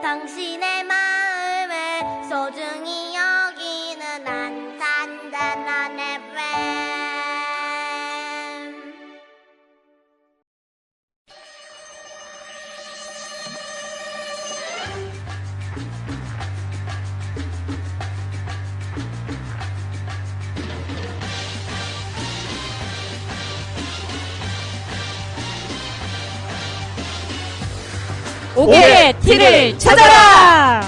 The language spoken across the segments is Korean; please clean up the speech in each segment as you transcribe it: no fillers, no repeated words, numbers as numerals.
당신의 마음을 소중히 여기는 안산단한 FM. 옥의 티를 찾아라!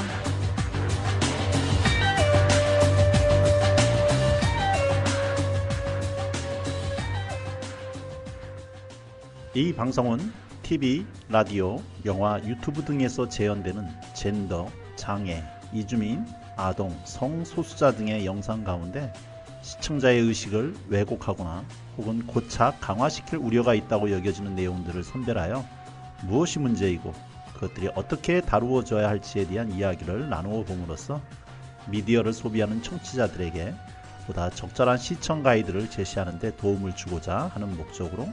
이 방송은 TV, 라디오, 영화, 유튜브 등에서 재현되는 젠더, 장애, 이주민, 아동, 성소수자 등의 영상 가운데 시청자의 의식을 왜곡하거나 혹은 고착, 강화시킬 우려가 있다고 여겨지는 내용들을 선별하여 무엇이 문제이고 그것들이 어떻게 다루어져야 할지에 대한 이야기를 나누어 봄으로써 미디어를 소비하는 청취자들에게 보다 적절한 시청 가이드를 제시하는 데 도움을 주고자 하는 목적으로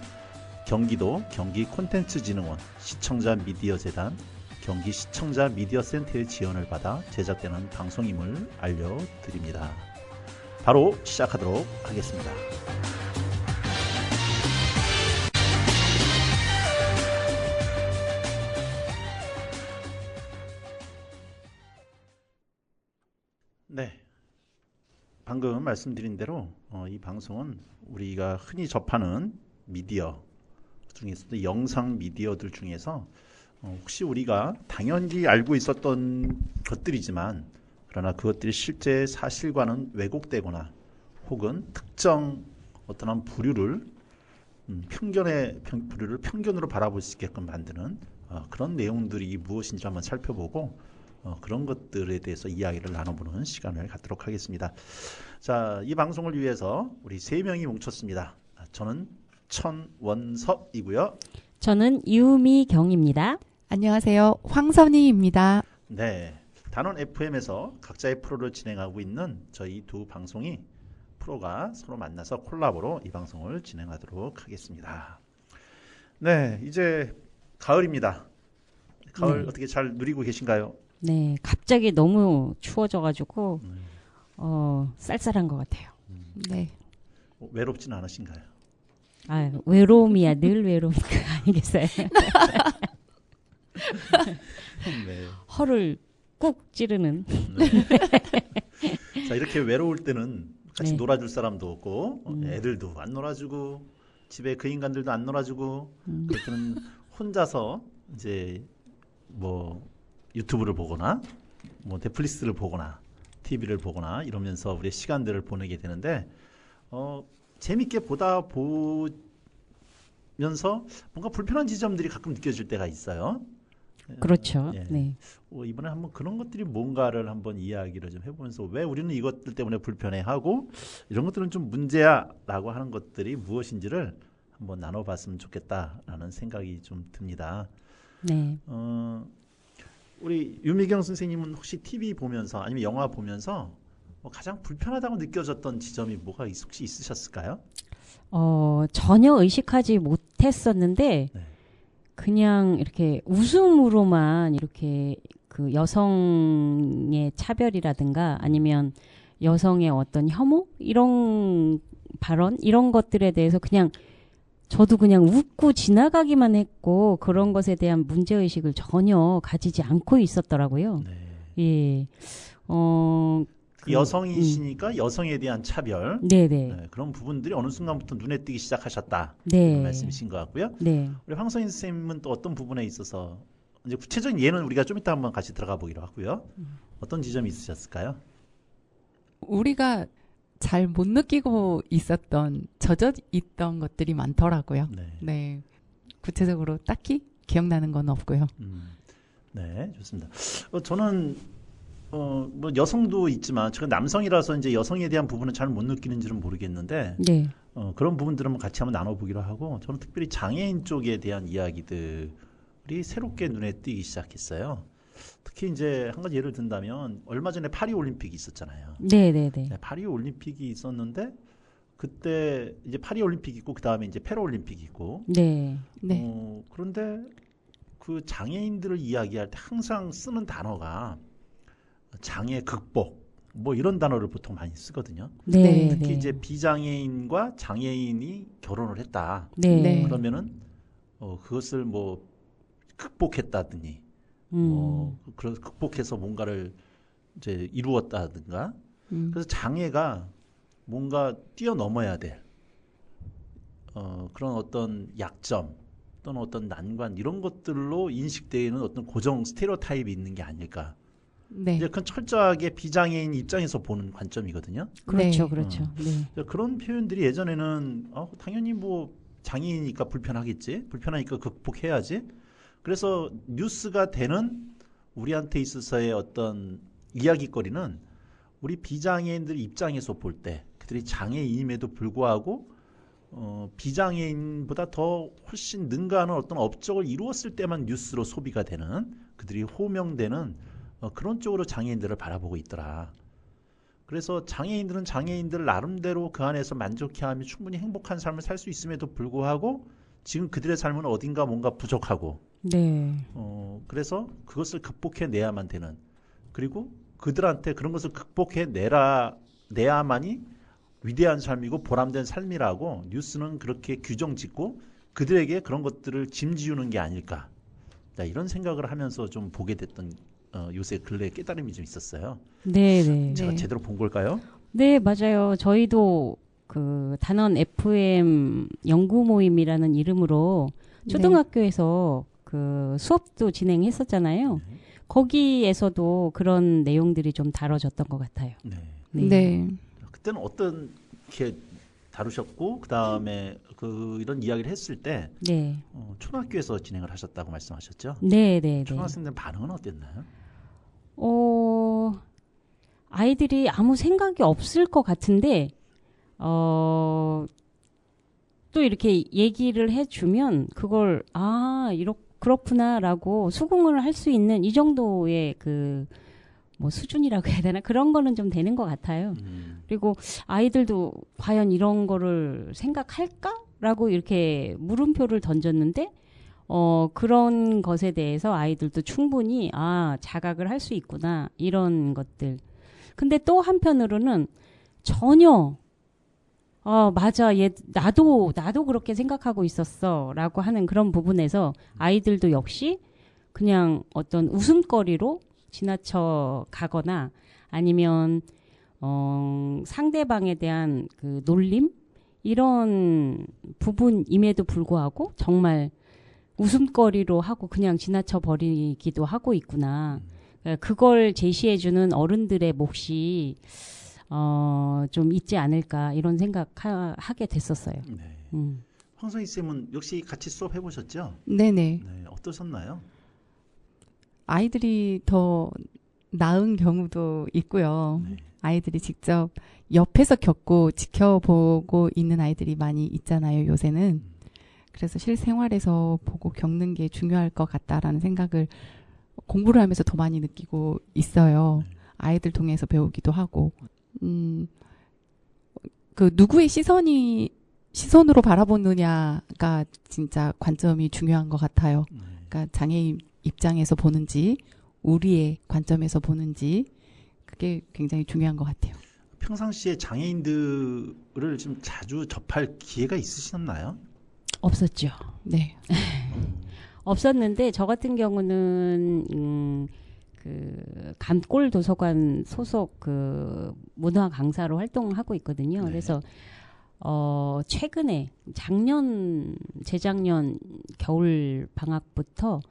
경기도 경기콘텐츠진흥원 시청자 미디어 재단 경기 시청자 미디어 센터의 지원을 받아 제작되는 방송임을 알려드립니다. 바로 시작하도록 하겠습니다. 네, 방금 말씀드린 대로 이 방송은 우리가 흔히 접하는 미디어 중에서도 영상 미디어들 중에서 혹시 우리가 당연히 알고 있었던 것들이지만 그러나 그것들이 실제 사실과는 왜곡되거나 혹은 특정 어떤 한 부류를 부류를 편견으로 바라볼 수 있게끔 만드는 그런 내용들이 무엇인지 한번 살펴보고 그런 것들에 대해서 이야기를 나눠보는 시간을 갖도록 하겠습니다. 자, 이 방송을 위해서 우리 세 명이 뭉쳤습니다. 저는 천원섭이고요. 저는 유미경입니다. 안녕하세요. 황선희입니다. 네, 단원 FM에서 각자의 프로를 진행하고 있는 저희 두 방송이 프로가 서로 만나서 콜라보로 이 방송을 진행하도록 하겠습니다. 네, 이제 가을입니다. 가을 네. 어떻게 잘 누리고 계신가요? 네, 갑자기 너무 추워져가지고 쌀쌀한 것 같아요. 네. 외롭진 않으신가요? 아, 외로움이야 늘 외로움 아니겠어요? 네. 허를 꾹 찌르는. 자, 이렇게 외로울 때는 같이 네. 놀아줄 사람도 없고 애들도 안 놀아주고 집에 그 인간들도 안 놀아주고 그럴 때는 혼자서 이제 뭐 유튜브를 보거나 뭐 넷플릭스를 보거나 TV를 보거나 이러면서 우리의 시간들을 보내게 되는데 재밌게 보다 보면서 뭔가 불편한 지점들이 가끔 느껴질 때가 있어요. 그렇죠. 예. 네. 이번에 한번 그런 것들이 뭔가를 한번 이야기를 좀 해보면서 왜 우리는 이것들 때문에 불편해하고 이런 것들은 좀 문제야라고 하는 것들이 무엇인지를 한번 나눠봤으면 좋겠다라는 생각이 좀 듭니다. 네. 우리 유미경 선생님은 혹시 TV 보면서 아니면 영화 보면서 뭐 가장 불편하다고 느껴졌던 지점이 뭐가 혹시 있으셨을까요? 전혀 의식하지 못했었는데 네. 그냥 이렇게 웃음으로만 이렇게 그 여성의 차별이라든가 아니면 여성의 어떤 혐오 이런 발언 이런 것들에 대해서 그냥 저도 그냥 웃고 지나가기만 했고 그런 것에 대한 문제의식을 전혀 가지지 않고 있었더라고요. 네. 예. 여성이시니까 여성에 대한 차별 네네. 네, 그런 부분들이 어느 순간부터 눈에 띄기 시작하셨다. 네. 이런 말씀이신 것 같고요. 네. 우리 황선희 선생님은 또 어떤 부분에 있어서 이제 구체적인 예는 우리가 좀 이따 한번 같이 들어가 보기로 하고요. 어떤 지점이 있으셨을까요? 우리가 잘 못 느끼고 젖어 있던 것들이 많더라고요. 네. 네. 구체적으로 딱히 기억나는 건 없고요. 네, 좋습니다. 저는 뭐 여성도 있지만 제가 남성이라서 이제 여성에 대한 부분은 잘 못 느끼는지는 모르겠는데 네. 그런 부분들은 같이 한번 나눠보기로 하고 저는 특별히 장애인 쪽에 대한 이야기들이 새롭게 눈에 띄기 시작했어요. 특히 이제 한 가지 예를 든다면 얼마 전에 파리 올림픽이 있었잖아요. 네네네. 네, 파리 올림픽이 있었는데 그때 이제 파리 올림픽 있고 그 다음에 이제 패러 올림픽이 있고 네. 네. 그런데 그 장애인들을 이야기할 때 항상 쓰는 단어가 장애 극복 뭐 이런 단어를 보통 많이 쓰거든요. 네, 특히 네. 이제 비장애인과 장애인이 결혼을 했다. 네. 네. 그러면은 그것을 뭐 극복했다더니 극복해서 뭔가를 이제 이루었다든가. 그래서 장애가 뭔가 뛰어넘어야 될 그런 어떤 약점 또는 어떤 난관 이런 것들로 인식되는 어떤 고정 스테레오타입이 있는 게 아닐까. 네. 이제 그건 철저하게 비장애인 입장에서 보는 관점이거든요. 그렇죠, 네. 그렇죠. 네. 그런 표현들이 예전에는 당연히 뭐 장애인이니까 불편하겠지. 불편하니까 극복해야지. 그래서 뉴스가 되는 우리한테 있어서의 어떤 이야기거리는 우리 비장애인들 입장에서 볼 때 그들이 장애인임에도 불구하고 비장애인보다 더 훨씬 능가하는 어떤 업적을 이루었을 때만 뉴스로 소비가 되는 그들이 호명되는 그런 쪽으로 장애인들을 바라보고 있더라. 그래서 장애인들은 장애인들 나름대로 그 안에서 만족해하며 충분히 행복한 삶을 살 수 있음에도 불구하고 지금 그들의 삶은 어딘가 뭔가 부족하고 네. 그래서 그것을 극복해내야만 되는 그리고 그들한테 그런 것을 내야만이 위대한 삶이고 보람된 삶이라고 뉴스는 그렇게 규정짓고 그들에게 그런 것들을 짐지우는 게 아닐까. 이런 생각을 하면서 좀 보게 됐던 요새 근래 깨달음이 좀 있었어요. 네, 네. 제가 네. 제대로 본 걸까요? 네, 맞아요. 저희도 그 단원 FM 연구 모임이라는 이름으로 초등학교에서 그 수업도 진행했었잖아요. 거기에서도 그런 내용들이 좀 다뤄졌던 것 같아요. 네. 네. 네. 그때는 어떻게 다루셨고 그 다음에 이런 이야기를 했을 때 네. 초등학교에서 진행을 하셨다고 말씀하셨죠? 네, 네, 네. 초등학생들 반응은 어땠나요? 아이들이 아무 생각이 없을 것 같은데, 또 이렇게 얘기를 해주면 그걸, 그렇구나라고 수긍을 할 수 있는 이 정도의 뭐 수준이라고 해야 되나? 그런 거는 좀 되는 것 같아요. 그리고 아이들도 과연 이런 거를 생각할까라고 이렇게 물음표를 던졌는데, 그런 것에 대해서 아이들도 충분히, 자각을 할 수 있구나. 이런 것들. 근데 또 한편으로는 전혀, 맞아. 나도 그렇게 생각하고 있었어. 라고 하는 그런 부분에서 아이들도 역시 그냥 어떤 웃음거리로 지나쳐 가거나 아니면, 상대방에 대한 그 놀림? 이런 부분임에도 불구하고 정말 웃음거리로 하고 그냥 지나쳐 버리기도 하고 있구나. 그걸 제시해주는 어른들의 몫이 좀 있지 않을까 이런 생각하게 됐었어요. 네. 황성희 쌤은 역시 같이 수업 해보셨죠? 네네. 네, 어떠셨나요? 아이들이 더 나은 경우도 있고요. 네. 아이들이 직접 옆에서 겪고 지켜보고 있는 아이들이 많이 있잖아요, 요새는. 그래서 실생활에서 보고 겪는 게 중요할 것 같다라는 생각을 공부를 하면서 더 많이 느끼고 있어요. 아이들 통해서 배우기도 하고. 그 누구의 시선으로 바라보느냐가 진짜 관점이 중요한 것 같아요. 그러니까 장애인 입장에서 보는지, 우리의 관점에서 보는지, 그게 굉장히 중요한 것 같아요. 평상시에 장애인들을 좀 자주 접할 기회가 있으셨나요? 없었죠. 네. 없었는데 저 같은 경우는 그 감골 도서관 소속 그 문화 강사로 활동하고 있거든요. 네. 그래서 최근에 재작년 겨울 방학부터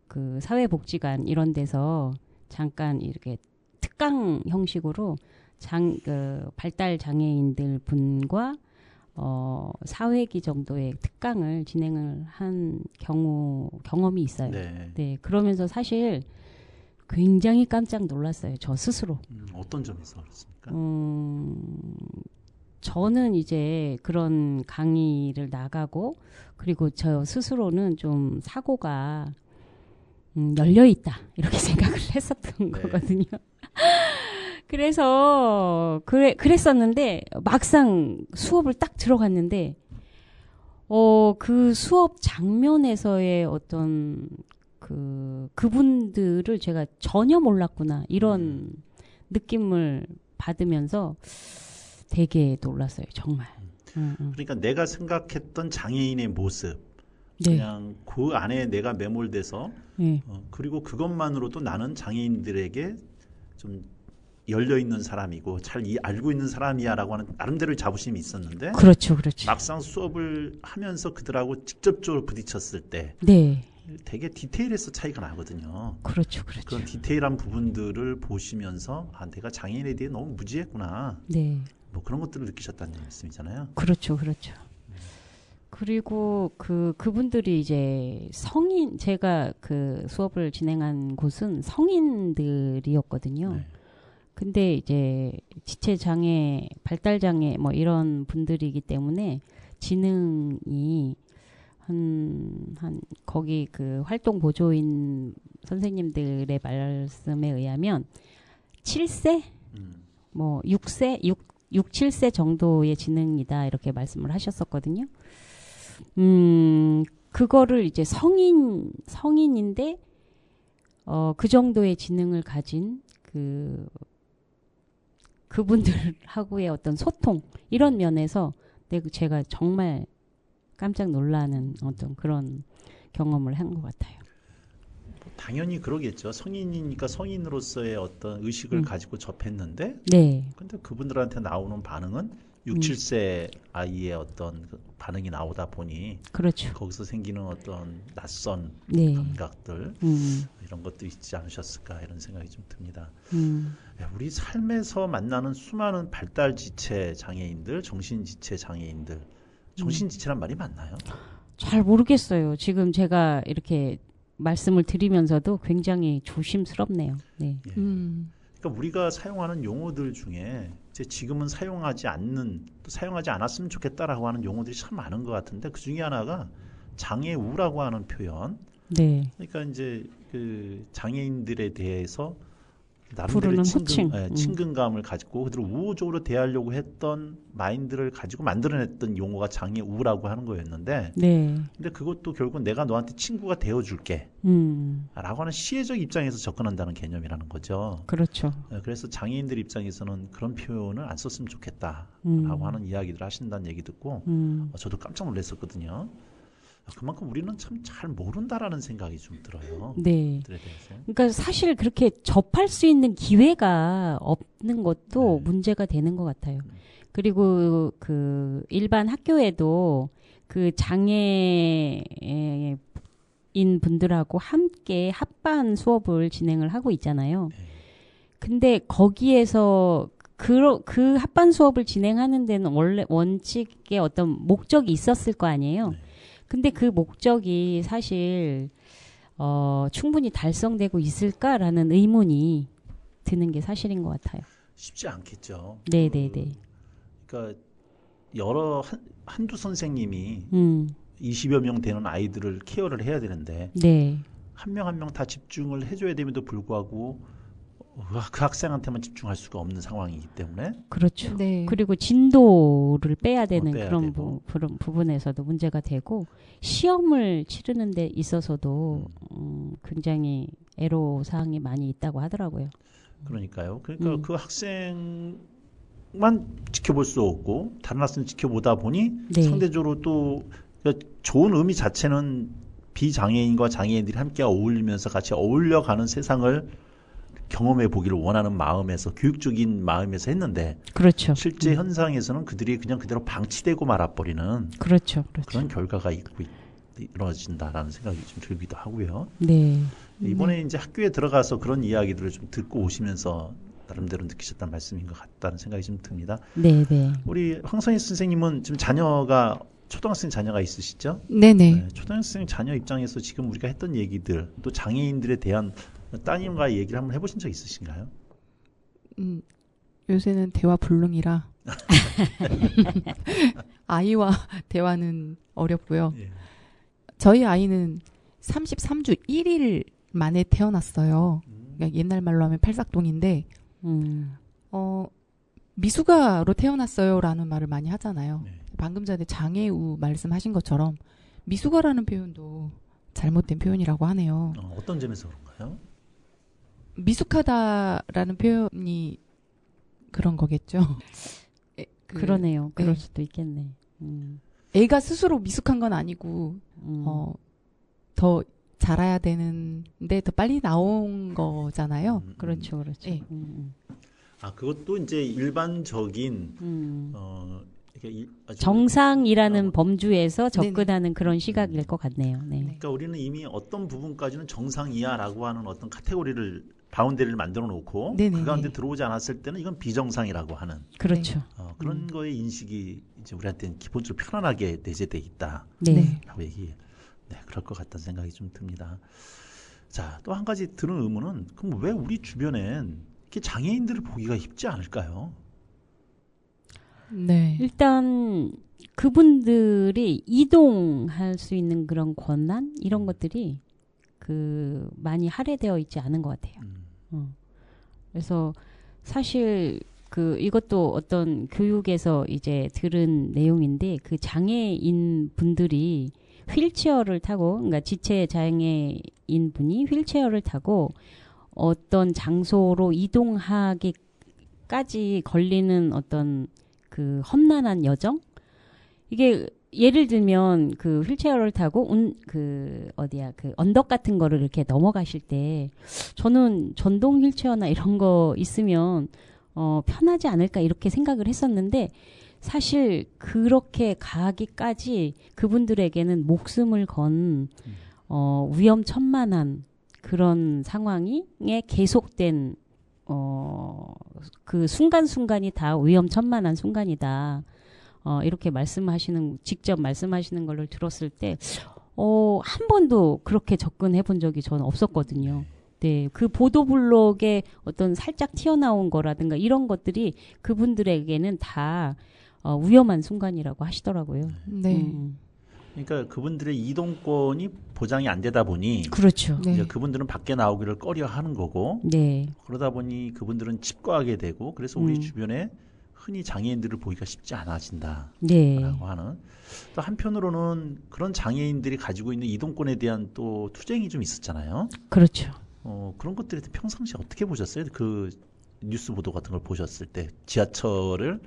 그 사회복지관 이런 데서 잠깐 이렇게 특강 형식으로 발달 장애인들 분과 4회기 정도의 특강을 진행을 한 경험이 있어요. 네. 네, 그러면서 사실 굉장히 깜짝 놀랐어요. 저 스스로. 어떤 점에서 그렇습니까? 저는 이제 그런 강의를 나가고 그리고 저 스스로는 좀 사고가 열려 있다 이렇게 생각을 했었던 네. 거거든요. 그래서 그랬었는데 막상 수업을 딱 들어갔는데 그 수업 장면에서의 어떤 그분들을 제가 전혀 몰랐구나. 이런 느낌을 받으면서 되게 놀랐어요. 정말. 그러니까 내가 생각했던 장애인의 모습, 네. 그냥 그 안에 내가 매몰돼서 네. 그리고 그것만으로도 나는 장애인들에게 좀 열려 있는 사람이고 잘 알고 있는 사람이야라고 하는 나름대로의 자부심이 있었는데 그렇죠, 그렇죠. 막상 수업을 하면서 그들하고 직접적으로 부딪혔을 때 네. 되게 디테일에서 차이가 나거든요. 그렇죠, 그렇죠. 그런 디테일한 부분들을 보시면서 내가 장애인에 대해 너무 무지했구나. 네. 뭐 그런 것들을 느끼셨다는 말씀이잖아요. 그렇죠, 그렇죠. 그리고 그분들이 이제 제가 그 수업을 진행한 곳은 성인들이었거든요. 네. 근데 이제 지체장애, 발달장애 뭐 이런 분들이기 때문에 지능이 거기 그 활동 보조인 선생님들의 말씀에 의하면 7세? 뭐 6세? 6, 7세 정도의 지능이다 이렇게 말씀을 하셨었거든요. 그거를 이제 성인인데 그 정도의 지능을 가진 그분들하고의 어떤 소통 이런 면에서 제가 정말 깜짝 놀라는 어떤 그런 경험을 한 것 같아요. 당연히 그러겠죠. 성인이니까 성인으로서의 어떤 의식을 가지고 접했는데, 네. 근데 그분들한테 나오는 반응은 6, 7세 아이의 어떤 반응이 나오다 보니, 그렇죠. 거기서 생기는 어떤 낯선 네. 감각들, 이런 것도 있지 않으셨을까 이런 생각이 좀 듭니다. 우리 삶에서 만나는 수많은 발달 지체 장애인들, 정신 지체 장애인들, 정신 지체란 말이 맞나요? 잘 모르겠어요. 지금 제가 이렇게 말씀을 드리면서도 굉장히 조심스럽네요. 네. 예. 그러니까 우리가 사용하는 용어들 중에 이제 지금은 사용하지 않았으면 좋겠다라고 하는 용어들이 참 많은 것 같은데 그 중에 하나가 장애우라고 하는 표현. 네. 그러니까 이제 그 장애인들에 대해서 나름대로 부르는 호칭. 친근감을 가지고 그들을 우호적으로 대하려고 했던 마인드를 가지고 만들어냈던 용어가 장애우라고 하는 거였는데, 네. 근데 그것도 결국 내가 너한테 친구가 되어줄게 라고 하는 시혜적 입장에서 접근한다는 개념이라는 거죠. 그렇죠. 그래서 장애인들 입장에서는 그런 표현을 안 썼으면 좋겠다라고 하는 이야기를 하신다는 얘기 듣고 저도 깜짝 놀랐었거든요. 그만큼 우리는 참 잘 모른다라는 생각이 좀 들어요. 네. 그들에 대해서. 그러니까 사실 그렇게 접할 수 있는 기회가 없는 것도 네. 문제가 되는 것 같아요. 그리고 그 일반 학교에도 그 장애인 분들하고 함께 합반 수업을 진행을 하고 있잖아요. 네. 근데 거기에서 그 합반 수업을 진행하는 데는 원래 원칙의 어떤 목적이 있었을 거 아니에요. 네. 근데 그 목적이 사실 충분히 달성되고 있을까라는 의문이 드는 게 사실인 것 같아요. 쉽지 않겠죠. 네네네. 그러니까 한두 선생님이 20여 명 되는 아이들을 케어를 해야 되는데 네. 한 명 한 명 다 집중을 해줘야 됨에도 불구하고 그 학생한테만 집중할 수가 없는 상황이기 때문에 그렇죠. 네. 그리고 진도를 빼야 되는 빼야 그런 되고. 그런 부분에서도 문제가 되고 시험을 치르는 데 있어서도 굉장히 애로사항이 많이 있다고 하더라고요. 그러니까요. 그러니까 그 학생만 지켜볼 수 없고 다른 학생 지켜보다 보니 네. 상대적으로 또 좋은 의미 자체는 비장애인과 장애인들이 함께 어울리면서 같이 어울려가는 세상을 경험해 보기를 원하는 마음에서 교육적인 마음에서 했는데 그렇죠. 실제 현상에서는 그들이 그냥 그대로 방치되고 말아버리는 그렇죠. 그렇죠. 그런 결과가 이루어진다라는 생각이 좀 들기도 하고요. 네. 이번에 이제 학교에 들어가서 그런 이야기들을 좀 듣고 오시면서 나름대로 느끼셨다는 말씀인 것 같다는 생각이 좀 듭니다. 네, 네. 우리 황선희 선생님은 지금 초등학생 자녀가 있으시죠? 네네. 네, 초등학생 자녀 입장에서 지금 우리가 했던 얘기들 또 장애인들에 대한 따님과 얘기를 한번 해보신 적 있으신가요? 요새는 대화 불능이라 아이와 대화는 어렵고요. 예. 저희 아이는 33주 1일 만에 태어났어요. 그러니까 옛날 말로 하면 팔싹동인데 미숙아로 태어났어요라는 말을 많이 하잖아요. 네. 방금 전에 장애우 말씀하신 것처럼 미숙아라는 표현도 잘못된 표현이라고 하네요. 어떤 점에서 그런가요? 미숙하다라는 표현이 그런 거겠죠. 그러네요. 그럴 네. 수도 있겠네. 애가 스스로 미숙한 건 아니고 더 자라야 되는데 더 빨리 나온 거잖아요. 그렇죠, 그렇죠. 네. 그것도 이제 일반적인 이렇게 아주 정상이라는 범주에서 접근하는 그런 시각일 것 같네요. 네. 그러니까 우리는 이미 어떤 부분까지는 정상이야라고 하는 어떤 카테고리를 바운더리를 만들어 놓고 네네네. 그 가운데 들어오지 않았을 때는 이건 비정상이라고 하는 그렇죠. 그런 거의 인식이 이제 우리한테는 기본적으로 편안하게 내재돼 있다라고 네. 얘기. 네, 그럴 것 같다는 생각이 좀 듭니다. 자, 또 한 가지 드는 의문은 그럼 왜 우리 주변엔 이렇게 장애인들을 보기가 쉽지 않을까요? 네. 일단 그분들이 이동할 수 있는 그런 권한 이런 것들이 많이 할애되어 있지 않은 것 같아요. 그래서 사실 이것도 어떤 교육에서 이제 들은 내용인데 그 장애인 분들이 휠체어를 타고 그러니까 지체 장애인 분이 휠체어를 타고 어떤 장소로 이동하기까지 걸리는 어떤 그 험난한 여정 이게 예를 들면 그 휠체어를 타고 언덕 같은 거를 이렇게 넘어가실 때 저는 전동 휠체어나 이런 거 있으면 편하지 않을까 이렇게 생각을 했었는데 사실 그렇게 가기까지 그분들에게는 목숨을 건 위험천만한 그런 상황이 계속된 그 순간순간이 다 위험천만한 순간이다. 이렇게 직접 말씀하시는 걸 들었을 때, 한 번도 그렇게 접근해 본 적이 저는 없었거든요. 네. 그 보도블록에 어떤 살짝 튀어나온 거라든가 이런 것들이 그분들에게는 다 위험한 순간이라고 하시더라고요. 네. 그러니까 그분들의 이동권이 보장이 안 되다 보니 그렇죠. 네. 이제 그분들은 밖에 나오기를 꺼려 하는 거고 네. 그러다 보니 그분들은 집과하게 되고 그래서 우리 주변에 흔히 장애인들을 보기가 쉽지 않아진다라고 네. 하는 또 한편으로는 그런 장애인들이 가지고 있는 이동권에 대한 또 투쟁이 좀 있었잖아요. 그렇죠. 그런 것들에 대해 평상시에 어떻게 보셨어요? 그 뉴스 보도 같은 걸 보셨을 때 지하철을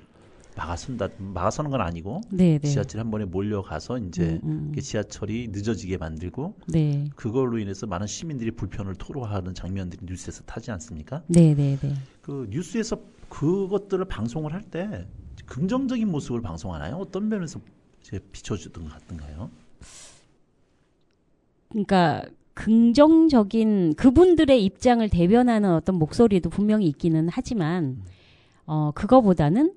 막아서는 건 아니고 네, 네. 지하철 한 번에 몰려가서 이제 지하철이 늦어지게 만들고 네. 그걸로 인해서 많은 시민들이 불편을 토로하는 장면들이 뉴스에서 타지 않습니까? 네, 네, 네. 그 뉴스에서 그것들을 방송을 할 때 긍정적인 모습을 방송하나요? 어떤 면에서 이제 비춰주던 것 같던가요? 그러니까 긍정적인 그분들의 입장을 대변하는 어떤 목소리도 분명히 있기는 하지만 그거보다는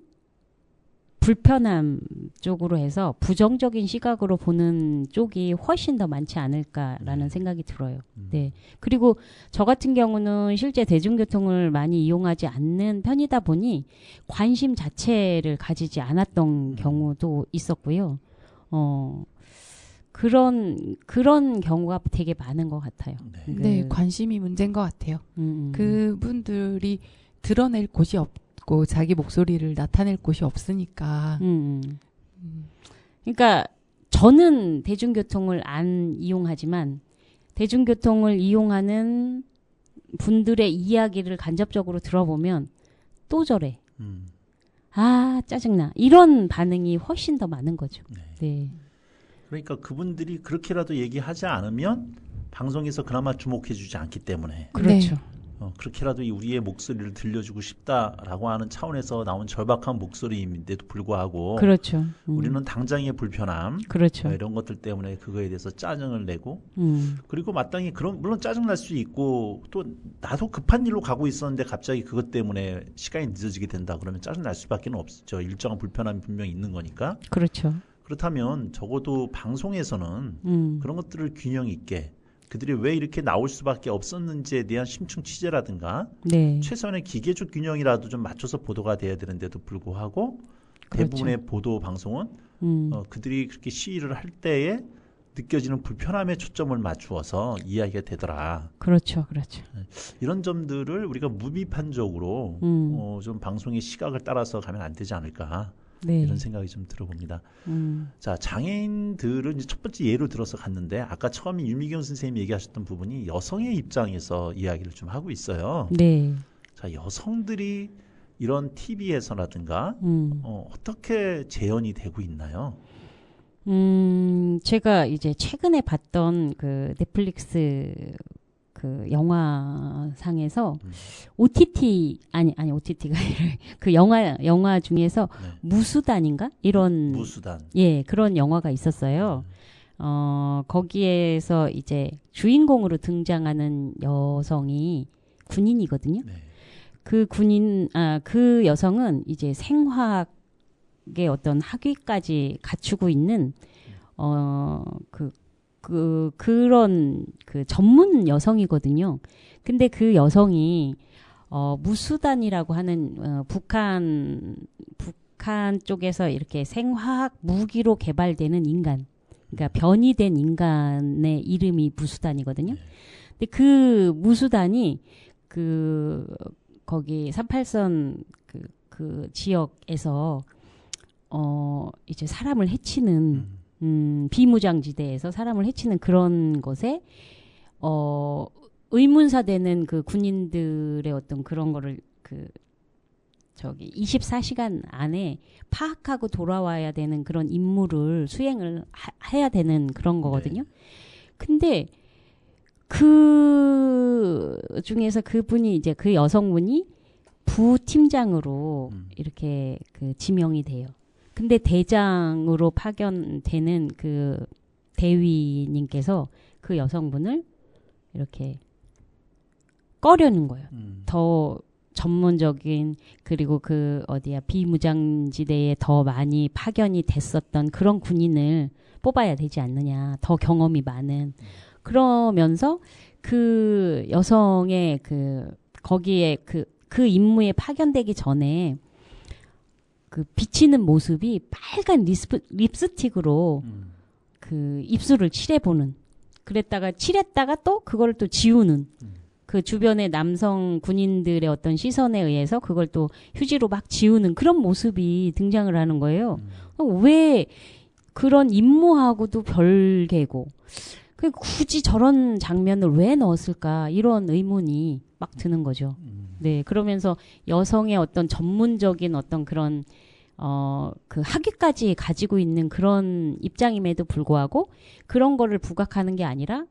불편함 쪽으로 해서 부정적인 시각으로 보는 쪽이 훨씬 더 많지 않을까라는 생각이 들어요. 네. 그리고 저 같은 경우는 실제 대중교통을 많이 이용하지 않는 편이다 보니 관심 자체를 가지지 않았던 경우도 있었고요. 그런 경우가 되게 많은 것 같아요. 네, 관심이 문제인 것 같아요. 그분들이 드러낼 곳이 없고 자기 목소리를 나타낼 곳이 없으니까. 그러니까 저는 대중교통을 안 이용하지만 대중교통을 이용하는 분들의 이야기를 간접적으로 들어보면 또 저래. 아, 짜증나. 이런 반응이 훨씬 더 많은 거죠. 네. 그러니까 그분들이 그렇게라도 얘기하지 않으면 방송에서 그나마 주목해주지 않기 때문에 그렇죠. 그렇게라도 우리의 목소리를 들려주고 싶다라고 하는 차원에서 나온 절박한 목소리인데도 불구하고 그렇죠. 우리는 당장의 불편함 그렇죠. 이런 것들 때문에 그거에 대해서 짜증을 내고 그리고 마땅히 물론 짜증 날 수 있고 또 나도 급한 일로 가고 있었는데 갑자기 그것 때문에 시간이 늦어지게 된다 그러면 짜증 날 수밖에 없죠. 일정한 불편함이 분명히 있는 거니까. 그렇죠. 그렇다면 적어도 방송에서는 그런 것들을 균형 있게 그들이 왜 이렇게 나올 수밖에 없었는지에 대한 심층 취재라든가 네. 최소한의 기계적 균형이라도 좀 맞춰서 보도가 돼야 되는데도 불구하고 그렇죠. 대부분의 보도 방송은 그들이 그렇게 시위를 할 때에 느껴지는 불편함에 초점을 맞추어서 이야기가 되더라. 그렇죠. 그렇죠. 이런 점들을 우리가 무비판적으로 좀 방송의 시각을 따라서 가면 안 되지 않을까. 네. 이런 생각이 좀 들어봅니다. 자, 장애인들을 이제 첫 번째 예로 들어서 갔는데 아까 처음에 유미경 선생님이 얘기하셨던 부분이 여성의 입장에서 이야기를 좀 하고 있어요. 네. 자, 여성들이 이런 TV에서라든가 어떻게 재현이 되고 있나요? 제가 이제 최근에 봤던 그 넷플릭스 그 영화상에서 아니 OTT가 아니라 그 영화 중에서 네. 무수단인가 이런 무수단. 예 그런 영화가 있었어요. 거기에서 이제 주인공으로 등장하는 여성이 군인이거든요. 네. 그 여성은 이제 생화학의 어떤 학위까지 갖추고 있는 그런 그 전문 여성이거든요. 근데 그 여성이 무수단이라고 하는 북한 쪽에서 이렇게 생화학 무기로 개발되는 인간, 그러니까 변이된 인간의 이름이 무수단이거든요. 근데 그 무수단이 거기 38선 그 지역에서 이제 사람을 해치는 비무장지대에서 사람을 해치는 그런 것에 의문사되는 그 군인들의 어떤 그런 거를 24시간 안에 파악하고 돌아와야 되는 그런 임무를 수행을 해야 되는 그런 거거든요. 네. 근데 그 중에서 그분이 이제 그 여성분이 부팀장으로 이렇게 그 지명이 돼요. 근데 대장으로 파견되는 그 대위님께서 그 여성분을 이렇게 꺼려는 거예요. 더 전문적인 그리고 비무장지대에 더 많이 파견이 됐었던 그런 군인을 뽑아야 되지 않느냐. 더 경험이 많은. 그러면서 그 여성의 거기에 그 임무에 파견되기 전에 그 비치는 모습이 빨간 립스틱으로 그 입술을 칠해보는. 칠했다가 또 그걸 또 지우는. 그 주변의 남성 군인들의 어떤 시선에 의해서 그걸 또 휴지로 막 지우는 그런 모습이 등장을 하는 거예요. 왜 그런 임무하고도 별개고 굳이 저런 장면을 왜 넣었을까 이런 의문이 막 드는 거죠. 네, 그러면서 여성의 어떤 전문적인 어떤 그런 그 학위까지 가지고 있는 그런 입장임에도 불구하고 그런 거를 부각하는 게 아니라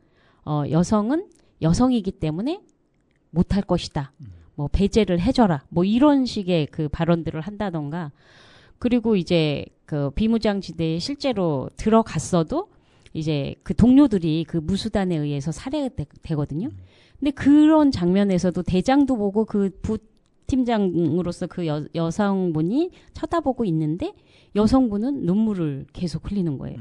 여성은 여성이기 때문에 못할 것이다. 뭐 배제를 해줘라. 뭐 이런 식의 그 발언들을 한다던가. 그리고 이제 그 비무장지대에 실제로 들어갔어도 이제 그 동료들이 그 무수단에 의해서 살해되거든요. 근데 그런 장면에서도 대장도 보고 그 부팀장으로서 그 여성분이 쳐다보고 있는데 여성분은 눈물을 계속 흘리는 거예요.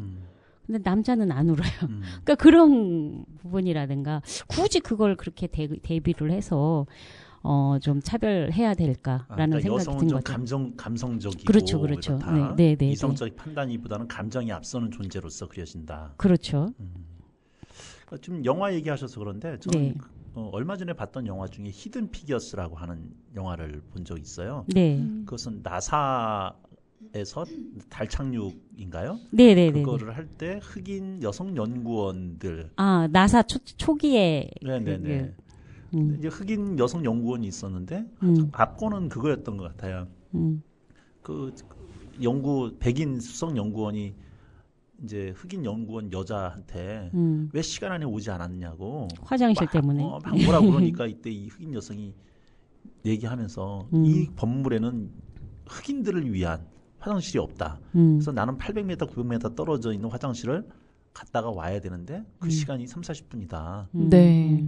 근데 남자는 안 울어요. 그러니까 그런 부분이라든가 굳이 그걸 그렇게 대비를 해서 좀 차별해야 될까라는 생각이 여성은 든 좀 거죠. 감성적이고 그렇죠. 네. 이성적 판단이보다는 감정이 앞서는 존재로서 그려진다. 그렇죠. 지금 영화 얘기하셔서 그런데 저는 네. 얼마 전에 봤던 영화 중에 히든 피겨스라고 하는 영화를 본 적이 있어요. 네. 그것은 나사에서 달 착륙인가요? 네. 그거를 할 때 흑인 여성 연구원들. 나사 초기에. 네네네. 이제 흑인 여성 연구원이 있었는데 앞권은 그거였던 것 같아요. 그 백인 수석 연구원이 이제 흑인 연구원 여자한테 왜 시간 안에 오지 않았냐고 화장실 때문에 막 뭐라 그러니까 이때 이 흑인 여성이 얘기하면서 이 건물에는 흑인들을 위한 화장실이 없다. 그래서 나는 800m, 900m 떨어져 있는 화장실을 갔다가 와야 되는데 그 시간이 30-40분이다. 네.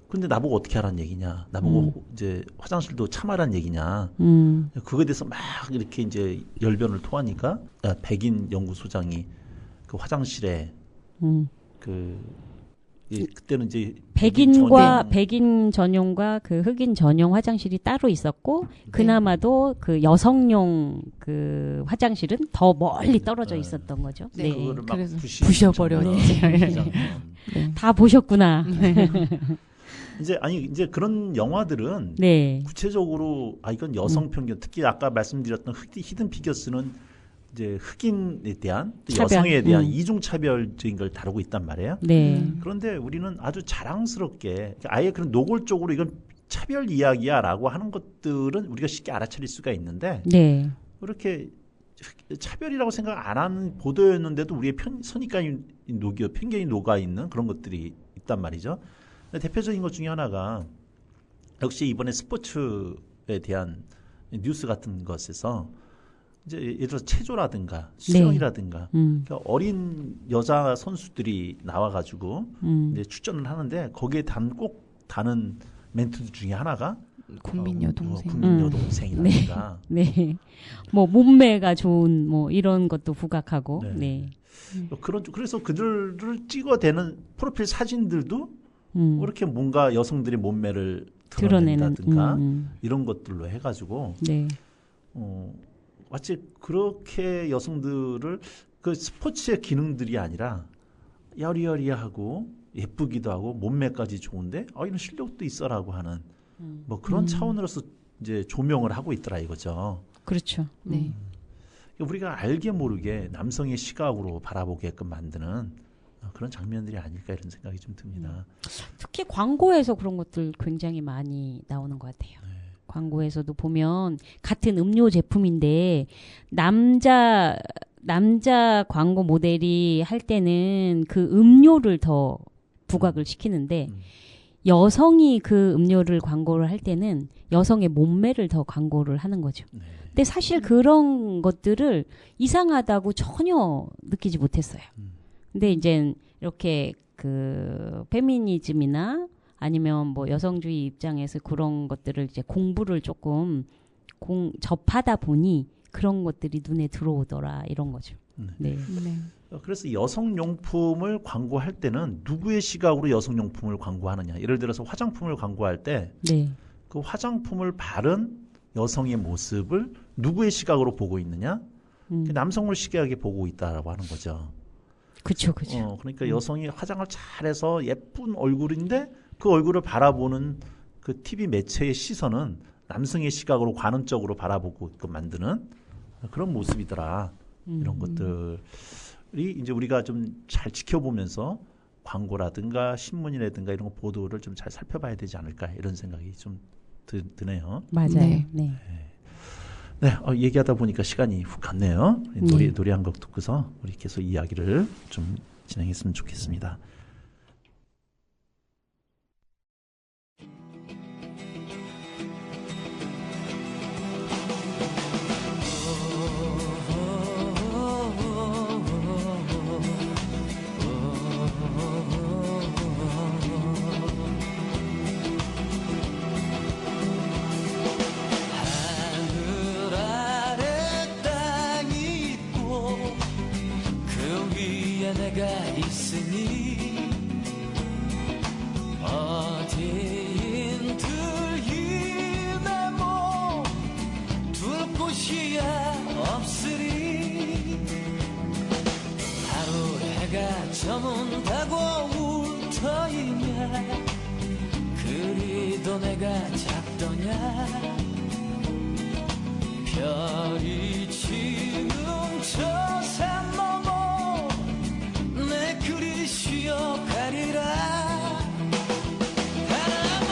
근데 나보고 어떻게 하라는 얘기냐. 나보고 이제 화장실도 참아라는 얘기냐. 그거에 대해서 막 이렇게 이제 열변을 토하니까 백인 연구소장이 그 화장실에 그때는 이제 백인 전용과 그 흑인 전용 화장실이 따로 있었고 그나마도 그 여성용 그 화장실은 더 멀리 떨어져 있었던 거죠. 네. 그거를 막 그래서 부셔버렸지. 다 보셨구나. 이제 그런 영화들은 네. 구체적으로 이건 여성 편견 특히 아까 말씀드렸던 히든 피겨스는 이제 흑인에 대한 또 차별. 여성에 대한 이중차별적인 걸 다루고 있단 말이에요. 네. 그런데 우리는 아주 자랑스럽게 아예 그런 노골적으로 이건 차별 이야기야라고 하는 것들은 우리가 쉽게 알아차릴 수가 있는데 네. 그렇게 차별이라고 생각 안 하는 보도였는데도 우리의 선입견이 편견이 녹아 있는 그런 것들이 있단 말이죠. 대표적인 것 중에 하나가 역시 이번에 스포츠에 대한 뉴스 같은 것에서 이제 예를 들어 체조라든가 수영이라든가 그러니까 어린 여자 선수들이 나와가지고 이제 출전을 하는데 거기에 꼭 다는 멘트 중에 하나가 국민 여동생. 국민 여동생이라든가. 네. 뭐 몸매가 좋은 뭐 이런 것도 부각하고. 네. 네. 그래서 그들을 찍어대는 프로필 사진들도 이렇게 뭔가 여성들의 몸매를 드러내는 드러낸다든가 이런 것들로 해가지고 네. 마치 그렇게 여성들을 그 스포츠의 기능들이 아니라 여리여리하고 예쁘기도 하고 몸매까지 좋은데 이런 실력도 있어라고 하는 뭐 그런 차원으로서 이제 조명을 하고 있더라 이거죠. 그렇죠. 네. 우리가 알게 모르게 남성의 시각으로 바라보게끔 만드는 그런 장면들이 아닐까 이런 생각이 좀 듭니다. 특히 광고에서 그런 것들 굉장히 많이 나오는 것 같아요. 네. 광고에서도 보면 같은 음료 제품인데 남자 광고 모델이 할 때는 그 음료를 더 부각을 시키는데 여성이 그 음료를 광고를 할 때는 여성의 몸매를 더 광고를 하는 거죠. 네. 근데 사실 그런 것들을 이상하다고 전혀 느끼지 못했어요. 근데 이제 이렇게 그 페미니즘이나 아니면 뭐 여성주의 입장에서 그런 것들을 이제 공부를 조금 접하다 보니 그런 것들이 눈에 들어오더라 이런 거죠. 네. 네. 그래서 여성용품을 광고할 때는 누구의 시각으로 여성용품을 광고하느냐. 예를 들어서 화장품을 광고할 때 그 화장품을 바른 여성의 모습을 누구의 시각으로 보고 있느냐. 남성을 시각에 보고 있다라고 하는 거죠. 그렇죠. 그러니까 여성이 화장을 잘해서 예쁜 얼굴인데 그 얼굴을 바라보는 그 TV 매체의 시선은 남성의 시각으로 관음적으로 바라보고 만드는 그런 모습이더라. 이런 것들이 이제 우리가 좀 잘 지켜보면서 광고라든가 신문이라든가 이런 거 보도를 좀 잘 살펴봐야 되지 않을까 이런 생각이 좀 드네요. 맞아요. 네. 얘기하다 보니까 시간이 훅 갔네요. 노래 한 곡 듣고서 우리 계속 이야기를 좀 진행했으면 좋겠습니다. 내가 있으니 어디인들 내 몸 둘 곳이야 없으리 하루 해가 저문다고 울터이냐 그리도 내가 작더냐 별이 지는 저 산 넘어 내 그리 쉬어가리라 바람아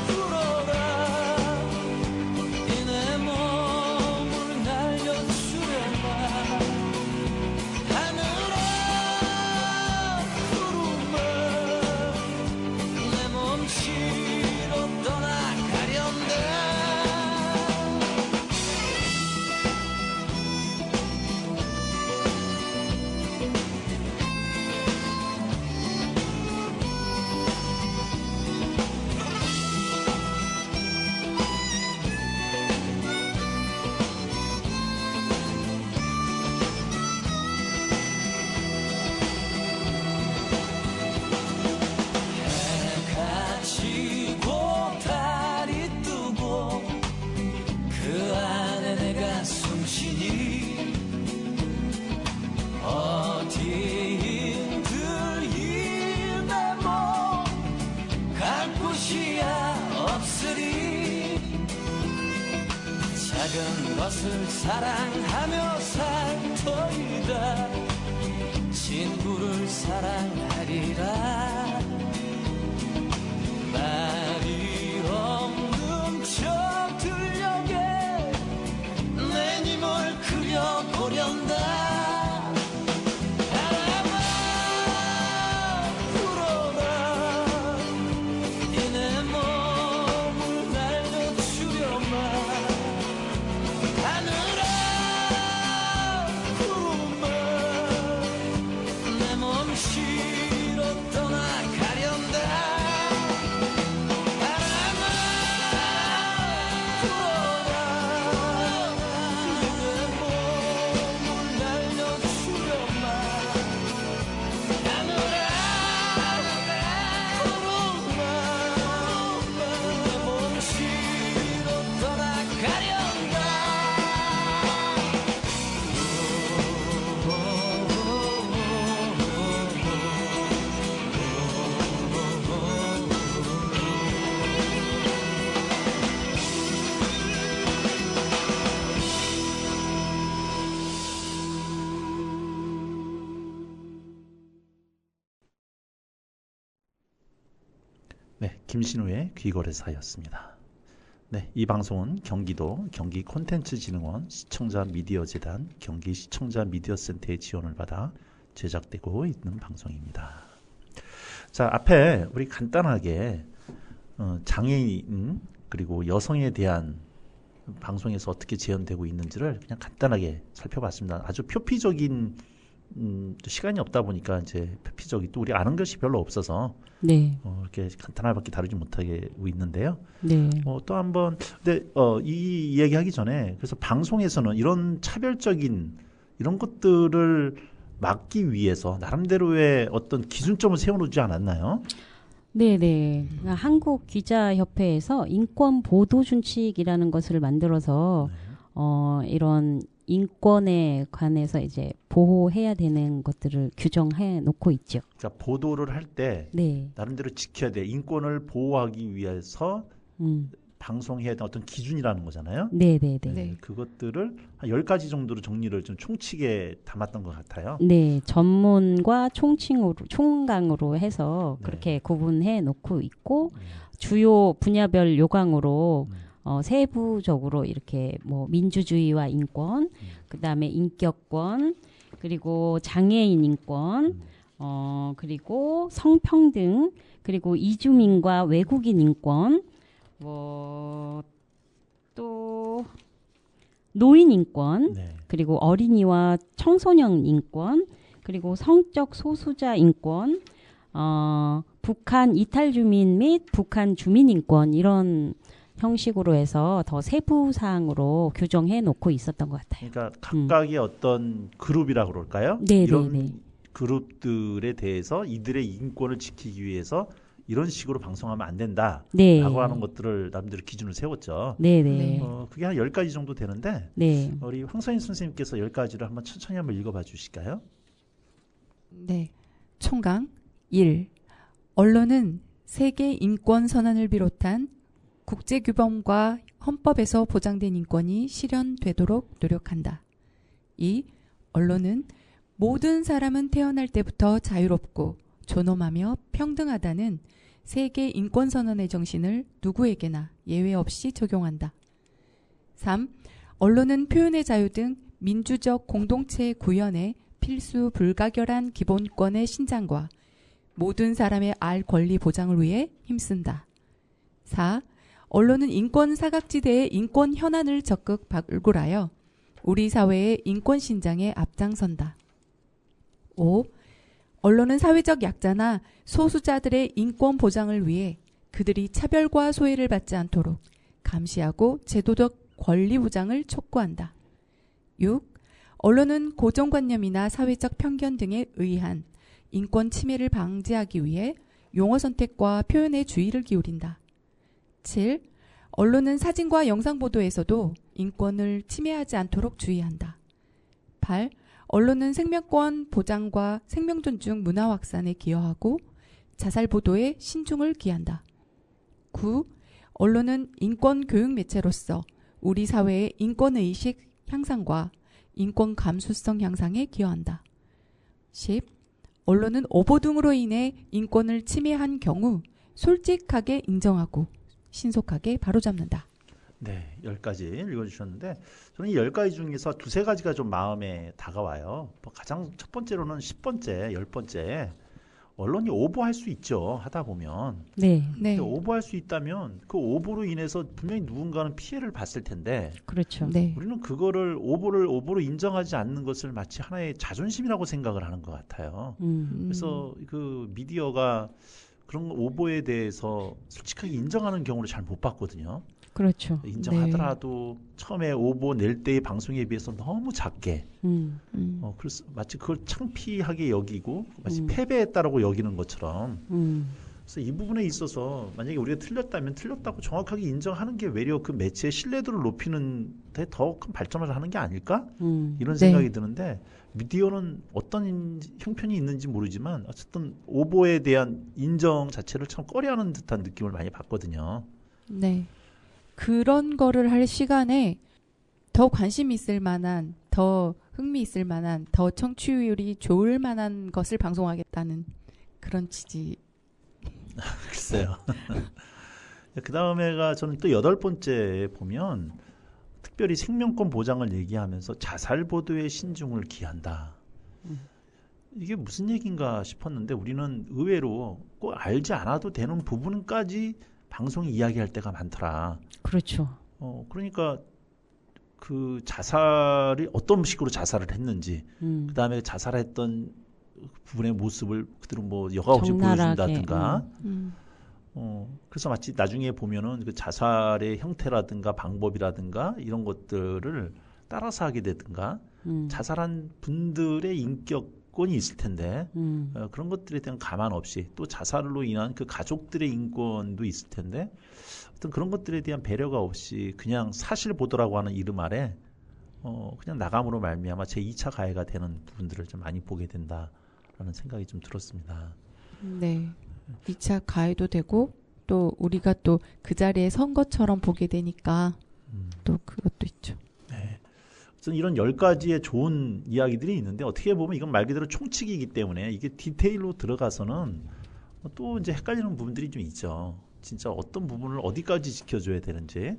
불어라 이 내 몸을 날려주려나 하늘아 구름아 내 몸치로 떠나가련다 해가 지고 달이 뜨고 그 안에 내가 숨쉬니 어디인들 이 내 몸 갈 곳이야 없으리 작은 것을 사랑하며 살 터이다. 친구를 사랑하리라. 말이 없는 저 들녘에 내 님을 그려보련다. 바람아 불어라. 이 내 몸을 날려주려마. 하늘아 구름아 내 몸 실어 떠나가련다. 바람아 불어라. 이 내 몸을 날려주려마. 하늘아 구름아 내 몸 실어 떠나가련다. 네, 김신우의 귀거래사였습니다. 네, 이 방송은 경기도 경기콘텐츠진흥원 시청자미디어재단 경기시청자미디어센터의 지원을 받아 제작되고 있는 방송입니다. 자, 앞에 우리 간단하게 장애인 그리고 여성에 대한 방송에서 어떻게 재현되고 있는지를 그냥 간단하게 살펴봤습니다. 아주 표피적인 시간이 없다 보니까 이제 표피적인 또 우리 아는 것이 별로 없어서 네. 이렇게 간단하게 다루지 못하고 있는데요. 네. 또 한번 근데 이 이야기하기 전에 그래서 방송에서는 이런 차별적인 이런 것들을 막기 위해서 나름대로의 어떤 기준점을 세워놓지 않았나요? 네네. 한국 기자협회에서 인권 보도 준칙이라는 것을 만들어서 이런 인권에 관해서 이제 보호해야 되는 것들을 규정해 놓고 있죠. 그러니까 보도를 할 때 네. 나름대로 지켜야 돼. 인권을 보호하기 위해서 방송해야 되는 어떤 기준이라는 거잖아요. 네네네. 네. 그것들을 한 10가지 정도로 정리를 좀 총칙에 담았던 것 같아요. 네, 전문과 총강으로 해서 네. 그렇게 구분해 놓고 있고 주요 분야별 요강으로 세부적으로 이렇게 뭐 민주주의와 인권, 그다음에 인격권, 그리고 장애인 인권, 그리고 성평등, 그리고 이주민과 외국인 인권, 뭐 또 노인 인권, 네. 그리고 어린이와 청소년 인권, 그리고 성적 소수자 인권, 북한 이탈 주민 및 북한 주민 인권 이런 형식으로 해서 더 세부 사항으로 규정해 놓고 있었던 것 같아요. 그러니까 각각의 어떤 그룹이라고 그럴까요? 네, 이런 네, 네. 그룹들에 대해서 이들의 인권을 지키기 위해서 이런 식으로 방송하면 안 된다라고 네. 하는 것들을 남들이 기준을 세웠죠. 네, 네. 네. 그게 한 10가지 정도 되는데 네. 우리 황선인 선생님께서 10가지를 한번 천천히 한번 읽어봐 주실까요? 네. 총강 1. 언론은 세계 인권 선언을 비롯한 국제 규범과 헌법에서 보장된 인권이 실현되도록 노력한다. 2. 언론은 모든 사람은 태어날 때부터 자유롭고 존엄하며 평등하다는 세계 인권 선언의 정신을 누구에게나 예외 없이 적용한다. 3. 언론은 표현의 자유 등 민주적 공동체 구현의 필수 불가결한 기본권의 신장과 모든 사람의 알 권리 보장을 위해 힘쓴다. 4. 언론은 인권 사각지대의 인권 현안을 적극 발굴하여 우리 사회의 인권 신장에 앞장선다. 5. 언론은 사회적 약자나 소수자들의 인권 보장을 위해 그들이 차별과 소외를 받지 않도록 감시하고 제도적 권리 보장을 촉구한다. 6. 언론은 고정관념이나 사회적 편견 등에 의한 인권 침해를 방지하기 위해 용어 선택과 표현에 주의를 기울인다. 7. 언론은 사진과 영상 보도에서도 인권을 침해하지 않도록 주의한다. 8. 언론은 생명권 보장과 생명 존중 문화 확산에 기여하고 자살 보도에 신중을 기한다. 9. 언론은 인권 교육 매체로서 우리 사회의 인권의식 향상과 인권 감수성 향상에 기여한다. 10. 언론은 오보 등으로 인해 인권을 침해한 경우 솔직하게 인정하고 신속하게 바로잡는다. 네, 10가지 읽어주셨는데 저는 이 10가지 중에서 두세 가지가 좀 마음에 다가와요. 가장 첫 번째로는 10번째, 10번째 언론이 오보할 수 있죠. 하다 보면. 네, 네. 근데 오보할 수 있다면 그 오보로 인해서 분명히 누군가는 피해를 봤을 텐데 그렇죠. 네. 우리는 그거를 오보로 인정하지 않는 것을 마치 하나의 자존심이라고 생각을 하는 것 같아요. 그래서 그 미디어가 그런 오보에 대해서 솔직하게 인정하는 경우를 잘 못 봤거든요. 그렇죠. 인정하더라도 처음에 오보 낼 때의 방송에 비해서 너무 작게 그래서 마치 그걸 창피하게 여기고 마치 패배했다라고 여기는 것처럼 그래서 이 부분에 있어서 만약에 우리가 틀렸다면 틀렸다고 정확하게 인정하는 게 외려 그 매체의 신뢰도를 높이는 데 더 큰 발전을 하는 게 아닐까? 이런 생각이 드는데 미디어는 어떤 형편이 있는지 모르지만 어쨌든 오보에 대한 인정 자체를 참 꺼려하는 듯한 느낌을 많이 받거든요. 네. 그런 거를 할 시간에 더 관심 있을 만한, 더 흥미 있을 만한, 더 청취율이 좋을 만한 것을 방송하겠다는 그런 취지. 글쎄요. 그 다음에가 저는 또 8번째 보면 특별히 생명권 보장을 얘기하면서 자살 보도에 신중을 기한다. 이게 무슨 얘기인가 싶었는데 우리는 의외로 꼭 알지 않아도 되는 부분까지 방송이 이야기할 때가 많더라. 그렇죠. 그러니까 그 자살이 어떤 식으로 자살을 했는지, 그 다음에 자살했던 부분의 모습을 그대로 뭐 여과 없이 적나라하게, 보여준다든가. 그래서 마치 나중에 보면은 그 자살의 형태라든가 방법이라든가 이런 것들을 따라서 하게 되든가, 자살한 분들의 인격권이 있을 텐데 그런 것들에 대한 가만 없이 또 자살로 인한 그 가족들의 인권도 있을 텐데 어떤 그런 것들에 대한 배려가 없이 그냥 사실 보도라고 하는 이름 아래 그냥 나감으로 말미암아 제2차 가해가 되는 부분들을 좀 많이 보게 된다라는 생각이 좀 들었습니다. 네. 2차 가해도 되고 또 우리가 또 그 자리에 선 것처럼 보게 되니까 또 그것도 있죠. 네. 저는 이런 10가지의 좋은 이야기들이 있는데 어떻게 보면 이건 말 그대로 총칙이기 때문에 이게 디테일로 들어가서는 또 이제 헷갈리는 부분들이 좀 있죠. 진짜 어떤 부분을 어디까지 지켜줘야 되는지.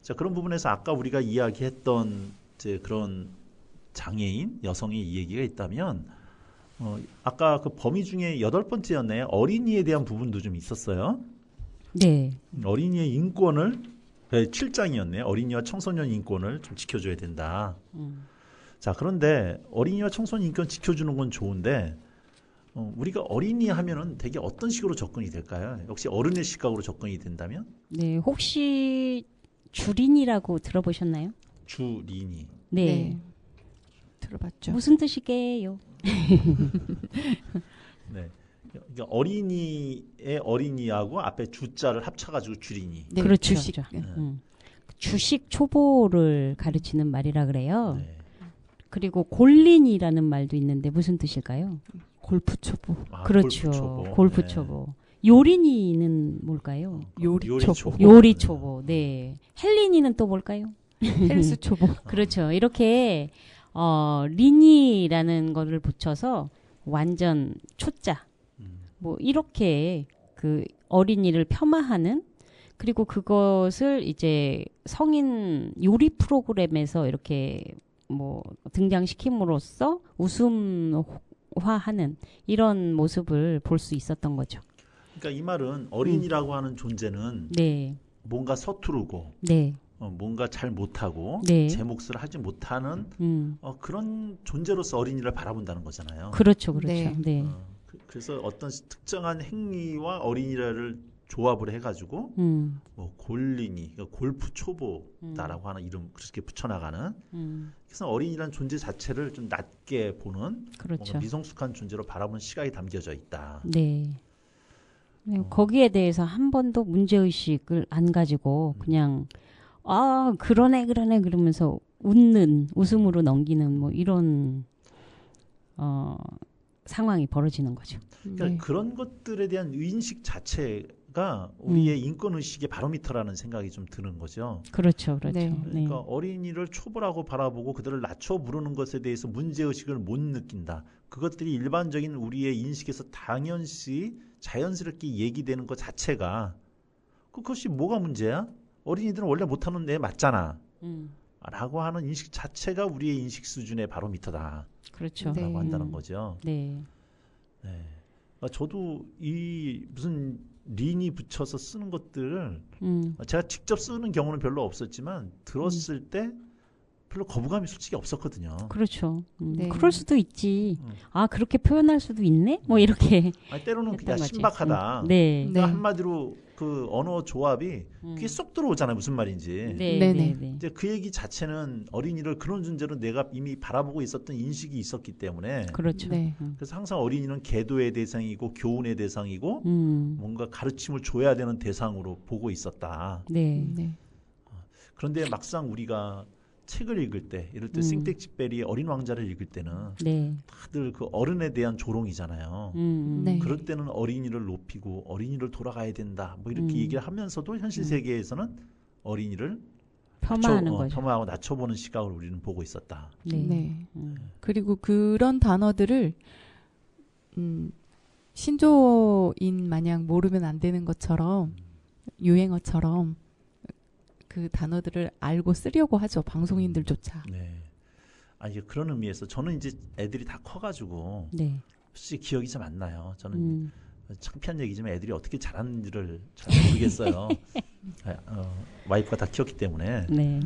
자, 그런 부분에서 아까 우리가 이야기했던 이제 그런 장애인 여성의 이 얘기가 있다면 아까 그 범위 중에 8번째였네요. 어린이에 대한 부분도 좀 있었어요. 네. 어린이의 인권을 7장이었네요. 어린이와 청소년 인권을 좀 지켜줘야 된다. 자, 그런데 어린이와 청소년 인권 지켜주는 건 좋은데 우리가 어린이 하면은 되게 어떤 식으로 접근이 될까요? 역시 어른의 시각으로 접근이 된다면? 네. 혹시 주린이라고 들어보셨나요? 주린이. 네. 들어봤죠. 무슨 뜻이게요? 네. 그러니까 어린이의 어린이하고 앞에 주자를 합쳐가지고 주린이. 네, 그렇죠. 주시라. 주식 초보를 가르치는 말이라 그래요. 네. 그리고 골린이라는 말도 있는데 무슨 뜻일까요? 골프 초보. 아, 그렇죠. 골프 골프 네. 초보. 요린이는 뭘까요? 요리 초보. 요리 초보. 네. 헬린이는 또 뭘까요? 헬스 초보. 그렇죠. 이렇게 리니라는 거를 붙여서 완전 초자. 뭐 이렇게 그 어린이를 폄하하는 그리고 그것을 이제 성인 요리 프로그램에서 이렇게 뭐 등장시킴으로써 웃음화하는 이런 모습을 볼 수 있었던 거죠. 그러니까 이 말은 어린이라고 하는 존재는 네. 뭔가 서투르고 네. 뭔가 잘 못하고 네. 제 몫을 하지 못하는 그런 존재로서 어린이를 바라본다는 거잖아요. 그렇죠. 그렇죠. 네. 네. 그래서 어떤 특정한 행위와 어린이를 조합을 해가지고 뭐 골린이, 그러니까 골프 초보다라고 하는 이름 그렇게 붙여나가는. 그래서 어린이라는 존재 자체를 좀 낮게 보는 그렇죠. 뭔가 미성숙한 존재로 바라보는 시각이 담겨져 있다. 네. 거기에 대해서 한 번도 문제의식을 안 가지고 그냥 그러네 그러면서 웃음으로 넘기는 뭐 이런 상황이 벌어지는 거죠. 그러니까 네. 그런 것들에 대한 의인식 자체가 우리의 인권 의식의 바로미터라는 생각이 좀 드는 거죠. 그렇죠, 그렇죠. 네. 네. 그러니까 어린이를 초보라고 바라보고 그들을 낮춰 부르는 것에 대해서 문제 의식을 못 느낀다. 그것들이 일반적인 우리의 인식에서 당연시 자연스럽게 얘기되는 것 자체가 그것이 뭐가 문제야? 어린이들은 원래 못하는 애 맞잖아. 라고 하는 인식 자체가 우리의 인식 수준의 바로미터다. 그렇죠. 네. 라고 한다는 거죠. 네. 네. 저도 이 무슨 린이 붙여서 쓰는 것들을 제가 직접 쓰는 경우는 별로 없었지만 들었을 때 별로 거부감이 솔직히 없었거든요. 그렇죠. 네. 그럴 수도 있지. 아, 그렇게 표현할 수도 있네? 뭐 이렇게. 아니, 때로는 했던 그냥 거지. 신박하다. 네. 그러니까 네. 한마디로 그 언어 조합이 귀에 쏙 들어오잖아요. 무슨 말인지. 네. 네네. 네. 네. 이제 그 얘기 자체는 어린이를 그런 존재로 내가 이미 바라보고 있었던 인식이 있었기 때문에 그렇죠. 네. 그래서 항상 어린이는 계도의 대상이고 교훈의 대상이고 뭔가 가르침을 줘야 되는 대상으로 보고 있었다. 네. 네. 그런데 막상 우리가 책을 읽을 때, 예를 들어 싱텍쥐베리의 어린 왕자를 읽을 때는 네. 다들 그 어른에 대한 조롱이잖아요. 네. 그럴 때는 어린이를 높이고 어린이를 돌아가야 된다. 뭐 이렇게 얘기를 하면서도 현실 세계에서는 어린이를 폄하하는 거죠. 폄하하고 낮춰보는 시각을 우리는 보고 있었다. 네. 네. 그리고 그런 단어들을 신조인 마냥 모르면 안 되는 것처럼 유행어처럼 그 단어들을 알고 쓰려고 하죠. 방송인들조차. 네. 아니 그런 의미에서 저는 이제 애들이 다 커가지고 네. 솔직히 기억이 좀 안 나요. 저는 음. 창피한 얘기지만 애들이 어떻게 자랐는지를 잘 모르겠어요. 와이프가 다 키웠기 때문에. 네.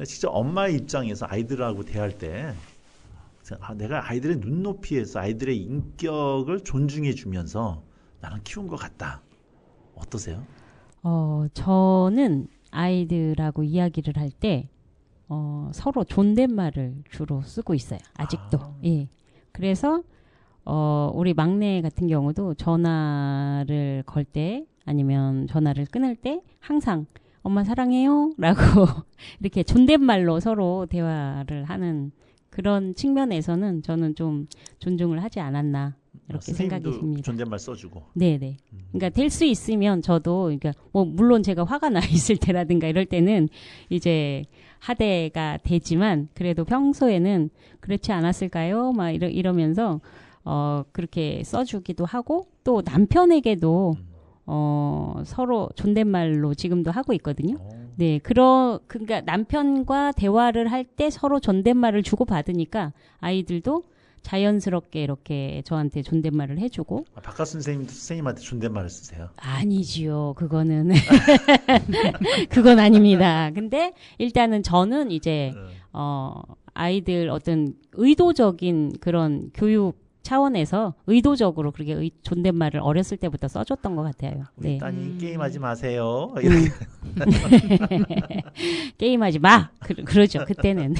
직접 엄마의 입장에서 아이들하고 대할 때 내가 아이들의 눈높이에서 아이들의 인격을 존중해 주면서 나는 키운 것 같다. 어떠세요? 저는 아이들하고 이야기를 할 때 서로 존댓말을 주로 쓰고 있어요. 아직도. 아. 예. 그래서 우리 막내 같은 경우도 전화를 걸 때 아니면 전화를 끊을 때 항상 엄마 사랑해요 라고 이렇게 존댓말로 서로 대화를 하는 그런 측면에서는 저는 좀 존중을 하지 않았나 이렇게 생각이 선생님도 듭니다. 존댓말 써주고. 네네. 그러니까 될 수 있으면 저도 그러니까 뭐 물론 제가 화가 나 있을 때라든가 이럴 때는 이제 하대가 되지만 그래도 평소에는 그렇지 않았을까요? 막 이러면서 그렇게 써주기도 하고 또 남편에게도 서로 존댓말로 지금도 하고 있거든요. 네, 그러니까 남편과 대화를 할 때 서로 존댓말을 주고 받으니까 아이들도 자연스럽게 이렇게 저한테 존댓말을 해주고. 박하 선생님도 선생님한테 존댓말을 쓰세요? 아니지요, 그거는 그건 아닙니다. 근데 일단은 저는 이제 아이들 어떤 의도적인 그런 교육 차원에서 의도적으로 그렇게 존댓말을 어렸을 때부터 써줬던 것 같아요. 우리 네. 따님 게임하지 마세요. 이렇게. 게임하지 마. 그러죠. 그때는.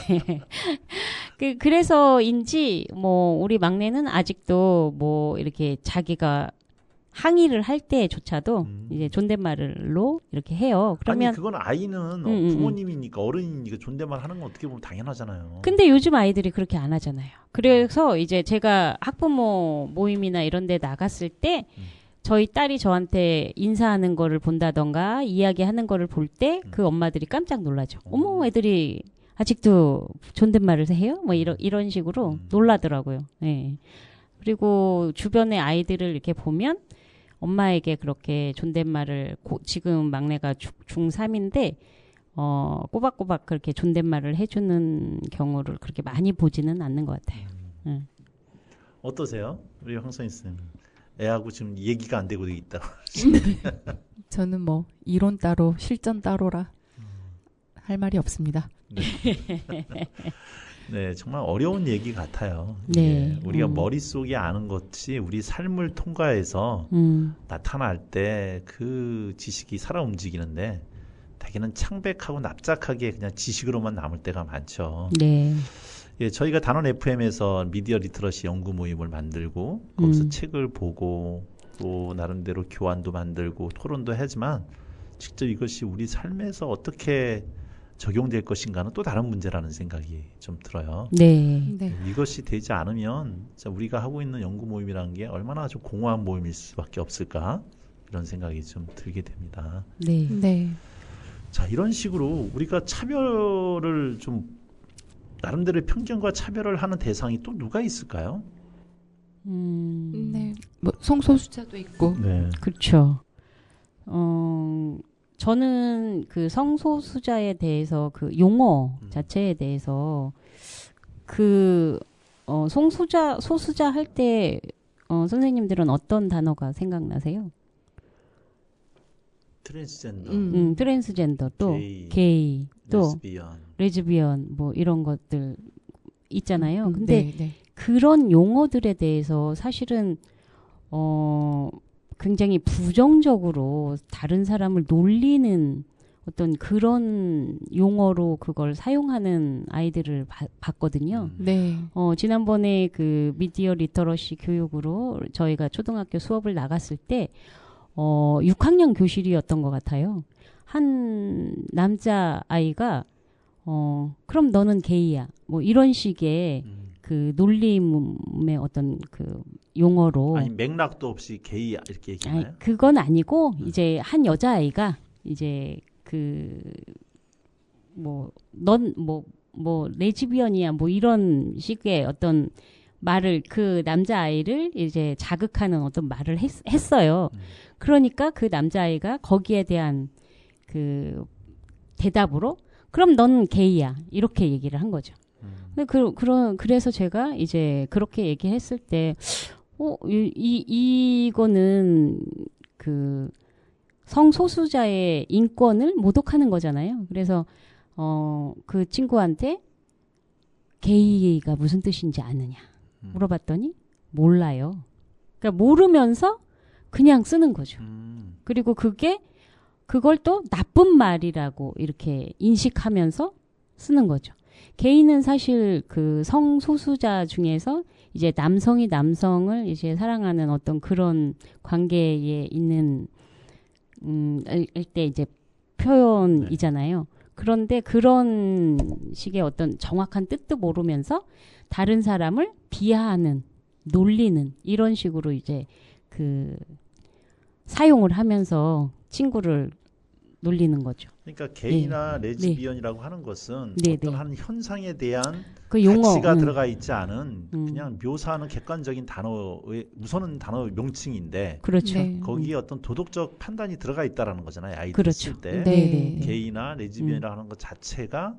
그래서인지 뭐 우리 막내는 아직도 뭐 이렇게 자기가 항의를 할 때조차도 이제 존댓말로 이렇게 해요. 그러면 아니 그건 아이는 부모님이니까 어른이니까 존댓말 하는 건 어떻게 보면 당연하잖아요. 근데 요즘 아이들이 그렇게 안 하잖아요. 그래서 이제 제가 학부모 모임이나 이런 데 나갔을 때 저희 딸이 저한테 인사하는 거를 본다던가 이야기하는 거를 볼 때 그 엄마들이 깜짝 놀라죠. 어머, 애들이 아직도 존댓말을 해요? 뭐 이런 식으로 놀라더라고요. 네. 그리고 주변의 아이들을 이렇게 보면 엄마에게 그렇게 존댓말을 지금 막내가 중3인데 꼬박꼬박 그렇게 존댓말을 해주는 경우를 그렇게 많이 보지는 않는 것 같아요. 어떠세요? 우리 황선희 쌤. 애하고 지금 얘기가 안 되고 있다. 저는 뭐 이론 따로 실전 따로라 할 말이 없습니다. 네. 네, 정말 어려운 얘기 같아요. 네. 우리가 머릿속에 아는 것이 우리 삶을 통과해서 나타날 때 그 지식이 살아 움직이는데 대개는 창백하고 납작하게 그냥 지식으로만 남을 때가 많죠. 네. 예, 저희가 단원 FM에서 미디어 리터러시 연구 모임을 만들고 거기서 책을 보고 또 나름대로 교환도 만들고 토론도 하지만 직접 이것이 우리 삶에서 어떻게 적용될 것인가는 또 다른 문제라는 생각이 좀 들어요. 네. 네. 이것이 되지 않으면 우리가 하고 있는 연구 모임이라는 게 얼마나 좀 공허한 모임일 수밖에 없을까 그런 생각이 좀 들게 됩니다. 네. 네. 자, 이런 식으로 우리가 차별을 좀 나름대로의 편견과 차별을 하는 대상이 또 누가 있을까요? 네. 뭐 성소수자도 있고. 네. 그렇죠. 저는 그 성소수자에 대해서 그 용어 자체에 대해서 그 소수자 할 때 선생님들은 어떤 단어가 생각나세요? 트랜스젠더, 트랜스젠더 또 게이 또 레즈비언 뭐 이런 것들 있잖아요. 근데 네, 네. 그런 용어들에 대해서 사실은 굉장히 부정적으로 다른 사람을 놀리는 어떤 그런 용어로 그걸 사용하는 아이들을 봤거든요. 네. 지난번에 그 미디어 리터러시 교육으로 저희가 초등학교 수업을 나갔을 때 6학년 교실이었던 것 같아요. 한 남자 아이가 그럼 너는 게이야. 뭐 이런 식의 그 놀림의 어떤 그 용어로 아니 맥락도 없이 게이 이렇게 얘기하나요? 아니, 그건 아니고 이제 한 여자 아이가 이제 그 뭐 넌 뭐 레즈비언이야 뭐 이런 식의 어떤 말을 그 남자 아이를 이제 자극하는 어떤 말을 했어요. 그러니까 그 남자 아이가 거기에 대한 그 대답으로 그럼 넌 게이야 이렇게 얘기를 한 거죠. 근데 그래서 제가 이제 그렇게 얘기했을 때 이거는 그 성소수자의 인권을 모독하는 거잖아요. 그래서 그 친구한테 게이가 무슨 뜻인지 아느냐 물어봤더니 몰라요. 그러니까 모르면서 그냥 쓰는 거죠. 그리고 그걸 또 나쁜 말이라고 이렇게 인식하면서 쓰는 거죠. 게이는 사실 그 성소수자 중에서 이제 남성이 남성을 이제 사랑하는 어떤 그런 관계에 있는 때 이제 표현이잖아요. 그런데 그런 식의 어떤 정확한 뜻도 모르면서 다른 사람을 비하하는, 놀리는 이런 식으로 이제 그 사용을 하면서 친구를 놀리는 거죠. 그러니까 게이나 레즈비언이라고 하는 것은 네, 어떤 네. 한 현상에 대한 그 용어 가치가 들어가 있지 않은 그냥 묘사하는 객관적인 단어의 우선은 단어 명칭인데 그렇죠. 네. 거기에 어떤 도덕적 판단이 들어가 있다라는 거잖아요. 아이들이 그렇죠. 쓸 때 네. 게이나 레즈비언이라고 하는 것 자체가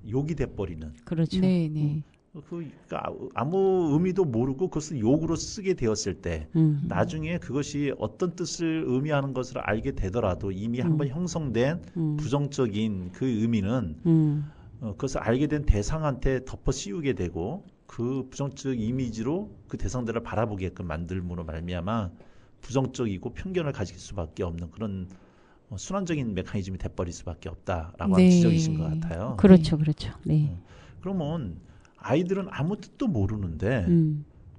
욕이 돼버리는 그렇죠. 네, 네. 그러니까 아무 의미도 모르고 그것을 욕으로 쓰게 되었을 때 나중에 그것이 어떤 뜻을 의미하는 것을 알게 되더라도 이미 한번 형성된 부정적인 그 의미는 그것을 알게 된 대상한테 덮어 씌우게 되고 그 부정적 이미지로 그 대상들을 바라보게끔 만들므로 말미암아 부정적이고 편견을 가질 수밖에 없는 그런 순환적인 메커니즘이 돼버릴 수밖에 없다라고 하는 지적이신 것 같아요. 그렇죠, 그렇죠. 네. 그러면 아이들은 아무 뜻도 모르는데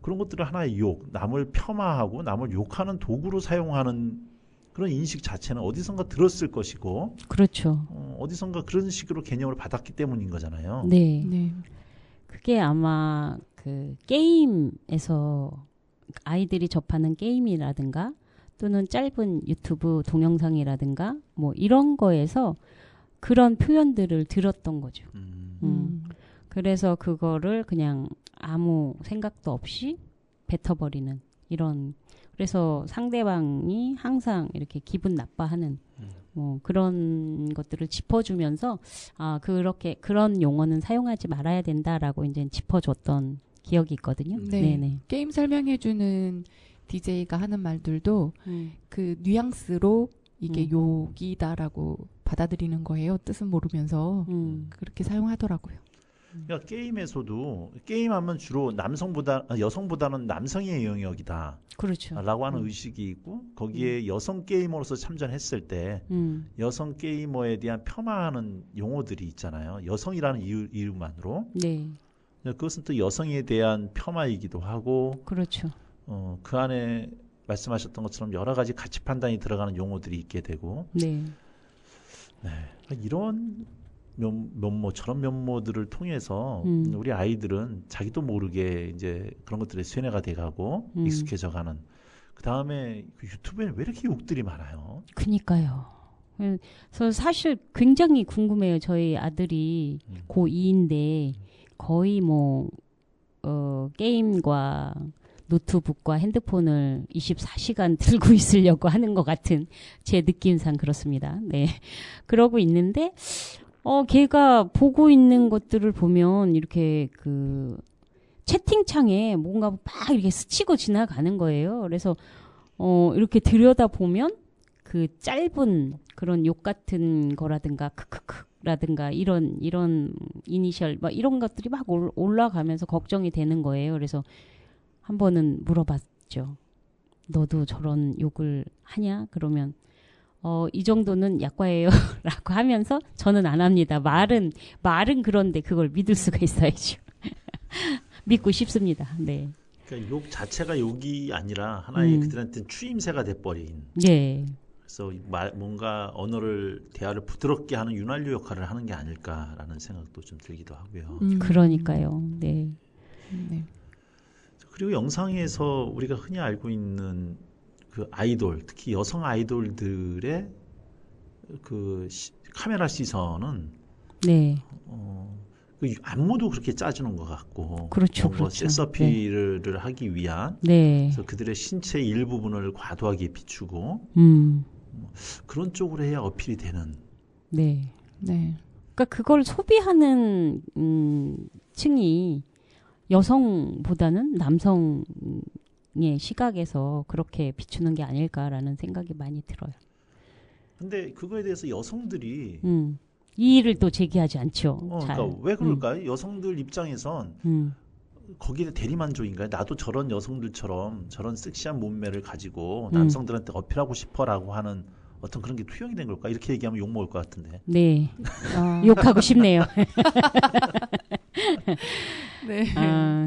그런 것들을 하나의 욕, 남을 폄하하고 남을 욕하는 도구로 사용하는 그런 인식 자체는 어디선가 들었을 것이고 그렇죠. 어디선가 그런 식으로 개념을 받았기 때문인 거잖아요. 네. 네. 그게 아마 그 게임에서 아이들이 접하는 게임이라든가 또는 짧은 유튜브 동영상이라든가 뭐 이런 거에서 그런 표현들을 들었던 거죠. 그래서 그거를 그냥 아무 생각도 없이 뱉어버리는 이런 그래서 상대방이 항상 이렇게 기분 나빠하는 뭐 그런 것들을 짚어주면서 그렇게 그런 용어는 사용하지 말아야 된다라고 이제 짚어줬던 기억이 있거든요. 네. 네네. 게임 설명해주는 DJ가 하는 말들도 그 뉘앙스로 이게 욕이다라고 받아들이는 거예요. 뜻은 모르면서 그렇게 사용하더라고요. 그러니까 게임에서도 게임하면 주로 여성보다는 남성의 영역이다. 그렇죠. 라고 하는 의식이 있고 거기에 여성 게이머로서 참전했을 때 여성 게이머에 대한 폄하하는 용어들이 있잖아요. 여성이라는 이유만으로. 네. 그것은 또 여성에 대한 폄하이기도 하고 그렇죠. 그 안에 말씀하셨던 것처럼 여러 가지 가치 판단이 들어가는 용어들이 있게 되고 네. 이런 면모처럼 면모들을 통해서 우리 아이들은 자기도 모르게 이제 그런 것들에 쇠뇌가 돼가고 익숙해져가는 그 다음에 그 유튜브에는 왜 이렇게 욕들이 많아요? 그니까요. 그래서 사실 굉장히 궁금해요. 저희 아들이 고2인데 거의 뭐 게임과 노트북과 핸드폰을 24시간 들고 있으려고 하는 것 같은 제 느낌상 그렇습니다. 네. 그러고 있는데, 걔가 보고 있는 것들을 보면 이렇게 그 채팅창에 뭔가 막 이렇게 스치고 지나가는 거예요. 그래서, 이렇게 들여다보면 그 짧은 그런 욕 같은 거라든가, 크크크라든가 이런 이니셜, 막 이런 것들이 막 올라가면서 걱정이 되는 거예요. 그래서 한 번은 물어봤죠. 너도 저런 욕을 하냐? 그러면 이 정도는 약과예요. 라고 하면서 저는 안 합니다. 말은 그런데 그걸 믿을 수가 있어야죠. 믿고 싶습니다. 네. 그러니까 욕 자체가 욕이 아니라 하나의 그들한테는 추임새가 돼버린. 네. 그래서 뭔가 언어를 대화를 부드럽게 하는 윤활유 역할을 하는 게 아닐까라는 생각도 좀 들기도 하고요. 그러니까요. 네. 네. 그리고 영상에서 우리가 흔히 알고 있는 그 아이돌, 특히 여성 아이돌들의 그 카메라 시선은 네. 그 안무도 그렇게 짜주는 것 같고, 그렇죠, 뭔가 그렇죠. 섹스어필을 하기 위한, 네. 그래서 그들의 신체 일부분을 과도하게 비추고 그런 쪽으로 해야 어필이 되는. 네. 네. 그러니까 그걸 소비하는 층이 여성보다는 남성의 시각에서 그렇게 비추는 게 아닐까라는 생각이 많이 들어요. 근데 그거에 대해서 여성들이 이의를 또 제기하지 않죠. 잘. 그러니까 왜 그럴까요? 여성들 입장에선 거기에 대리만족인가요? 나도 저런 여성들처럼 저런 섹시한 몸매를 가지고 남성들한테 어필하고 싶어라고 하는 어떤 그런 게 투영이 된 걸까? 이렇게 얘기하면 욕 먹을 것 같은데. 네. 욕하고 싶네요. 네.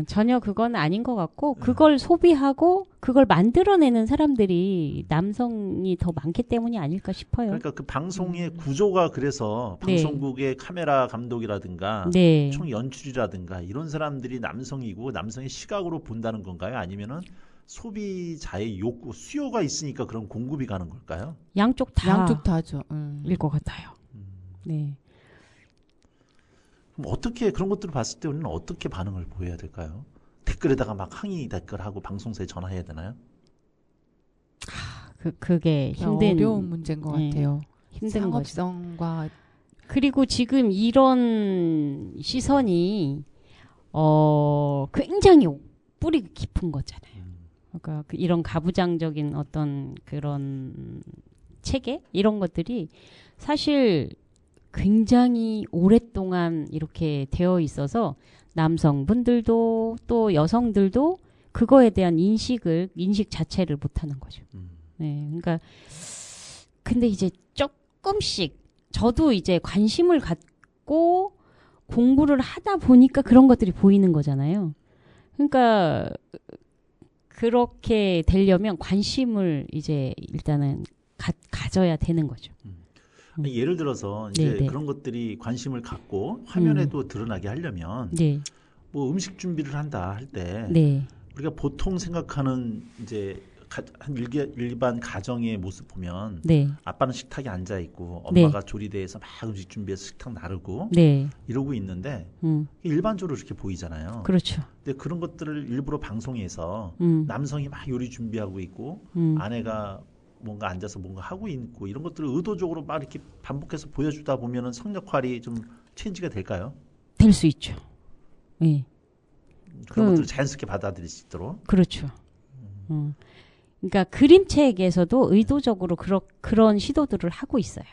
전혀 그건 아닌 것 같고 그걸 소비하고 그걸 만들어내는 사람들이 남성이 더 많기 때문이 아닐까 싶어요. 그러니까 그 방송의 구조가 그래서 방송국의 카메라 감독이라든가 네. 총 연출이라든가 이런 사람들이 남성이고 남성의 시각으로 본다는 건가요? 아니면은 소비자의 욕구, 수요가 있으니까 그런 공급이 가는 걸까요? 양쪽 다죠. 일 것 같아요. 네. 그럼 어떻게 그런 것들을 봤을 때 우리는 어떻게 반응을 보여야 될까요? 댓글에다가 막 항의 댓글하고 방송사에 전화해야 되나요? 그게 힘든 어려운 문제인 것 같아요. 힘든 거죠. 상업성과 그리고 지금 이런 시선이 굉장히 뿌리 깊은 거잖아요. 그러니까 이런 가부장적인 어떤 그런 체계 이런 것들이 사실 굉장히 오랫동안 이렇게 되어 있어서 남성분들도 또 여성들도 그거에 대한 인식 자체를 못하는 거죠. 네, 그러니까 근데 이제 조금씩 저도 이제 관심을 갖고 공부를 하다 보니까 그런 것들이 보이는 거잖아요. 그러니까 그렇게 되려면 관심을 이제 일단은 가져야 되는 거죠. 예를 들어서 이제 네네. 그런 것들이 관심을 갖고 화면에도 드러나게 하려면 네, 뭐 음식 준비를 한다 할 때 네, 우리가 보통 생각하는 이제 한 일반 가정의 모습 보면 네, 아빠는 식탁에 앉아 있고 네. 엄마가 조리대에서 막 음식 준비해서 식탁 나르고 네, 이러고 있는데 일반적으로 이렇게 보이잖아요. 그렇죠. 근데 그런 것들을 일부러 방송에서 남성이 막 요리 준비하고 있고 아내가 뭔가 앉아서 뭔가 하고 있고 이런 것들을 의도적으로 막 이렇게 반복해서 보여주다 보면은 성역할이 좀 체인지가 될까요? 될 수 있죠. 네, 그런 것들을 자연스럽게 받아들일 수 있도록. 그렇죠. 그러니까 그림책에서도 의도적으로 그런 시도들을 하고 있어요.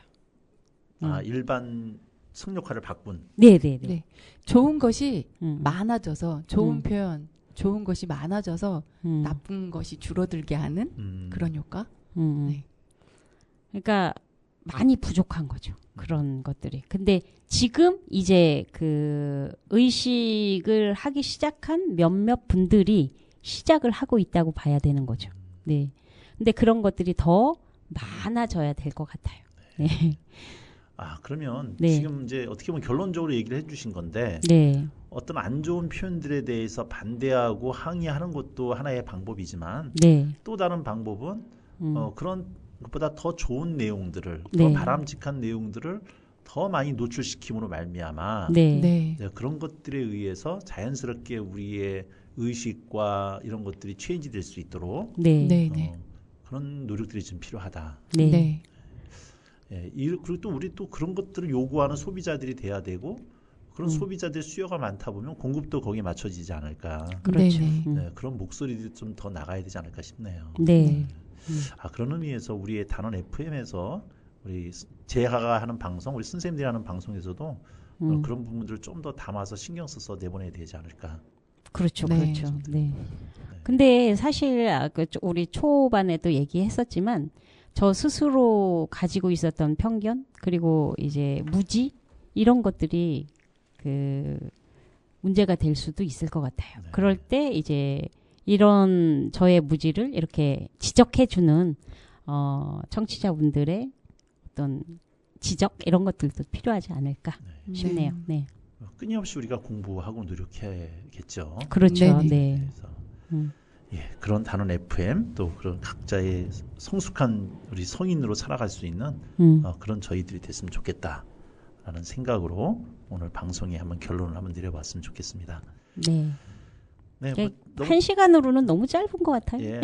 일반 성역할을 바꾼. 네, 네, 네. 네. 좋은 것이 음. 많아져서 좋은 표현, 좋은 것이 많아져서 음. 나쁜 것이 줄어들게 하는 그런 효과. 네. 그러니까 많이 부족한 거죠. 그런 것들이. 근데 지금 이제 그 의식을 하기 시작한 몇몇 분들이 시작을 하고 있다고 봐야 되는 거죠. 네. 근데 그런 것들이 더 많아져야 될 것 같아요. 네. 그러면 네. 지금 이제 어떻게 보면 결론적으로 얘기를 해주신 건데 네. 어떤 안 좋은 표현들에 대해서 반대하고 항의하는 것도 하나의 방법이지만 네. 또 다른 방법은 그런 것보다 더 좋은 내용들을 더 네. 바람직한 내용들을 더 많이 노출시킴으로 말미암아 네. 네. 그런 것들에 의해서 자연스럽게 우리의 의식과 이런 것들이 체인지 될 수 있도록 네. 네. 네. 그런 노력들이 좀 필요하다. 네. 네. 예, 그리고 또 우리 또 그런 것들을 요구하는 소비자들이 돼야 되고 그런 소비자들 수요가 많다 보면 공급도 거기에 맞춰지지 않을까. 그렇죠. 네. 네, 그런 목소리들이 좀 더 나가야 되지 않을까 싶네요. 네. 그런 의미에서 우리의 단원 FM에서 우리 제가 하는 방송, 우리 선생님들이 하는 방송에서도 그런 부분들을 좀 더 담아서 신경 써서 내보내야 되지 않을까. 그렇죠. 네. 그렇죠. 네. 근데 사실 우리 초반에도 얘기했었지만 저 스스로 가지고 있었던 편견 그리고 이제 무지 이런 것들이 그 문제가 될 수도 있을 것 같아요. 네. 그럴 때 이제 이런 저의 무지를 이렇게 지적해주는 청취자분들의 어떤 지적 이런 것들도 필요하지 않을까 싶네요. 네. 끊임없이 우리가 공부하고 노력해야겠죠. 그렇죠. 네네. 네. 그래서 음. 그런 단원 FM 또 그런 각자의 성숙한 우리 성인으로 살아갈 수 있는 그런 저희들이 됐으면 좋겠다라는 생각으로 오늘 방송에 한번 결론을 한번 내려봤으면 좋겠습니다. 네. 네, 이게 너무- 한 시간으로는 너무 짧은 것 같아요. 예.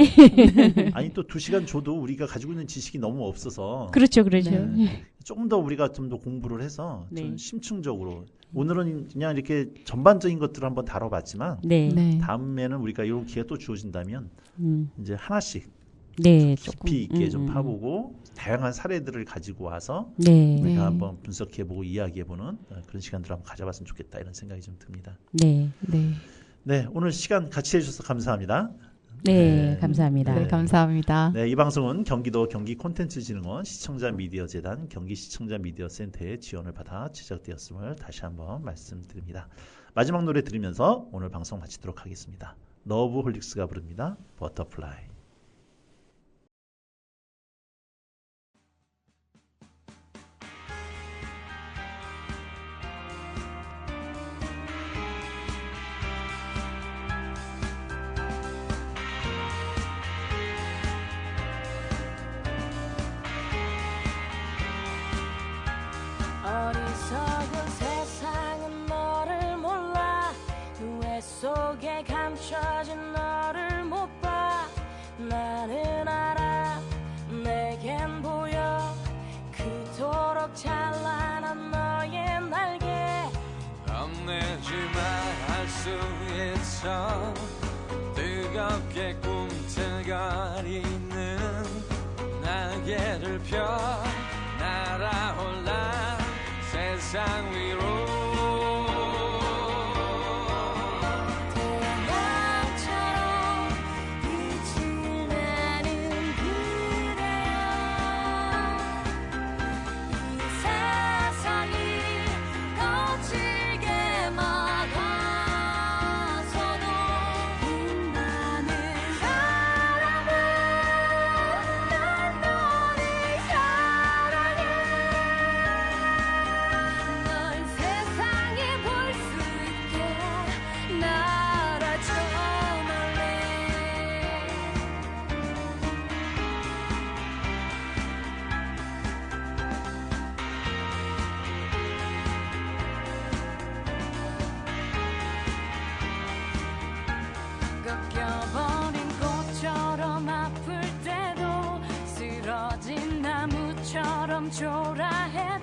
아니 또 2시간 줘도 우리가 가지고 있는 지식이 너무 없어서 그렇죠, 그렇죠. 네. 조금 더 우리가 좀 더 공부를 해서 네. 좀 심층적으로 오늘은 그냥 이렇게 전반적인 것들을 한번 다뤄봤지만 네. 네. 다음에는 우리가 이런 기회가 또 주어진다면 이제 하나씩 네, 깊이 있게 좀 파보고 다양한 사례들을 가지고 와서 네. 우리가 네. 한번 분석해보고 이야기해보는 그런 시간들을 한번 가져봤으면 좋겠다 이런 생각이 좀 듭니다. 네. 네. 네, 오늘 시간 같이 해주셔서 감사합니다. 네, 네. 감사합니다. 네, 감사합니다. 네, 이 방송은 경기도 경기콘텐츠진흥원 시청자미디어재단 경기시청자미디어센터의 지원을 받아 제작되었음을 다시 한번 말씀드립니다. 마지막 노래 들으면서 오늘 방송 마치도록 하겠습니다. 러브홀릭스가 부릅니다. 버터플라이. 어리석은 세상은 너를 몰라 후회 속에 감춰진 너를 못 봐 나는 알아 내겐 보여 그토록 찬란한 너의 날개 겁내지만 할 수 있어 뜨겁게 꿈틀거리는 날개를 펴 날아올라 세상 위로 태양처럼 빛이 나는 그대여 이 세상이 거칠게 막아서도 빛나는 사랑은 난 너를 사랑해 널 세상에 볼 수 있게 날아줘 멀리 꺾여버린 꽃처럼 아플 때도 쓰러진 나무처럼 초라해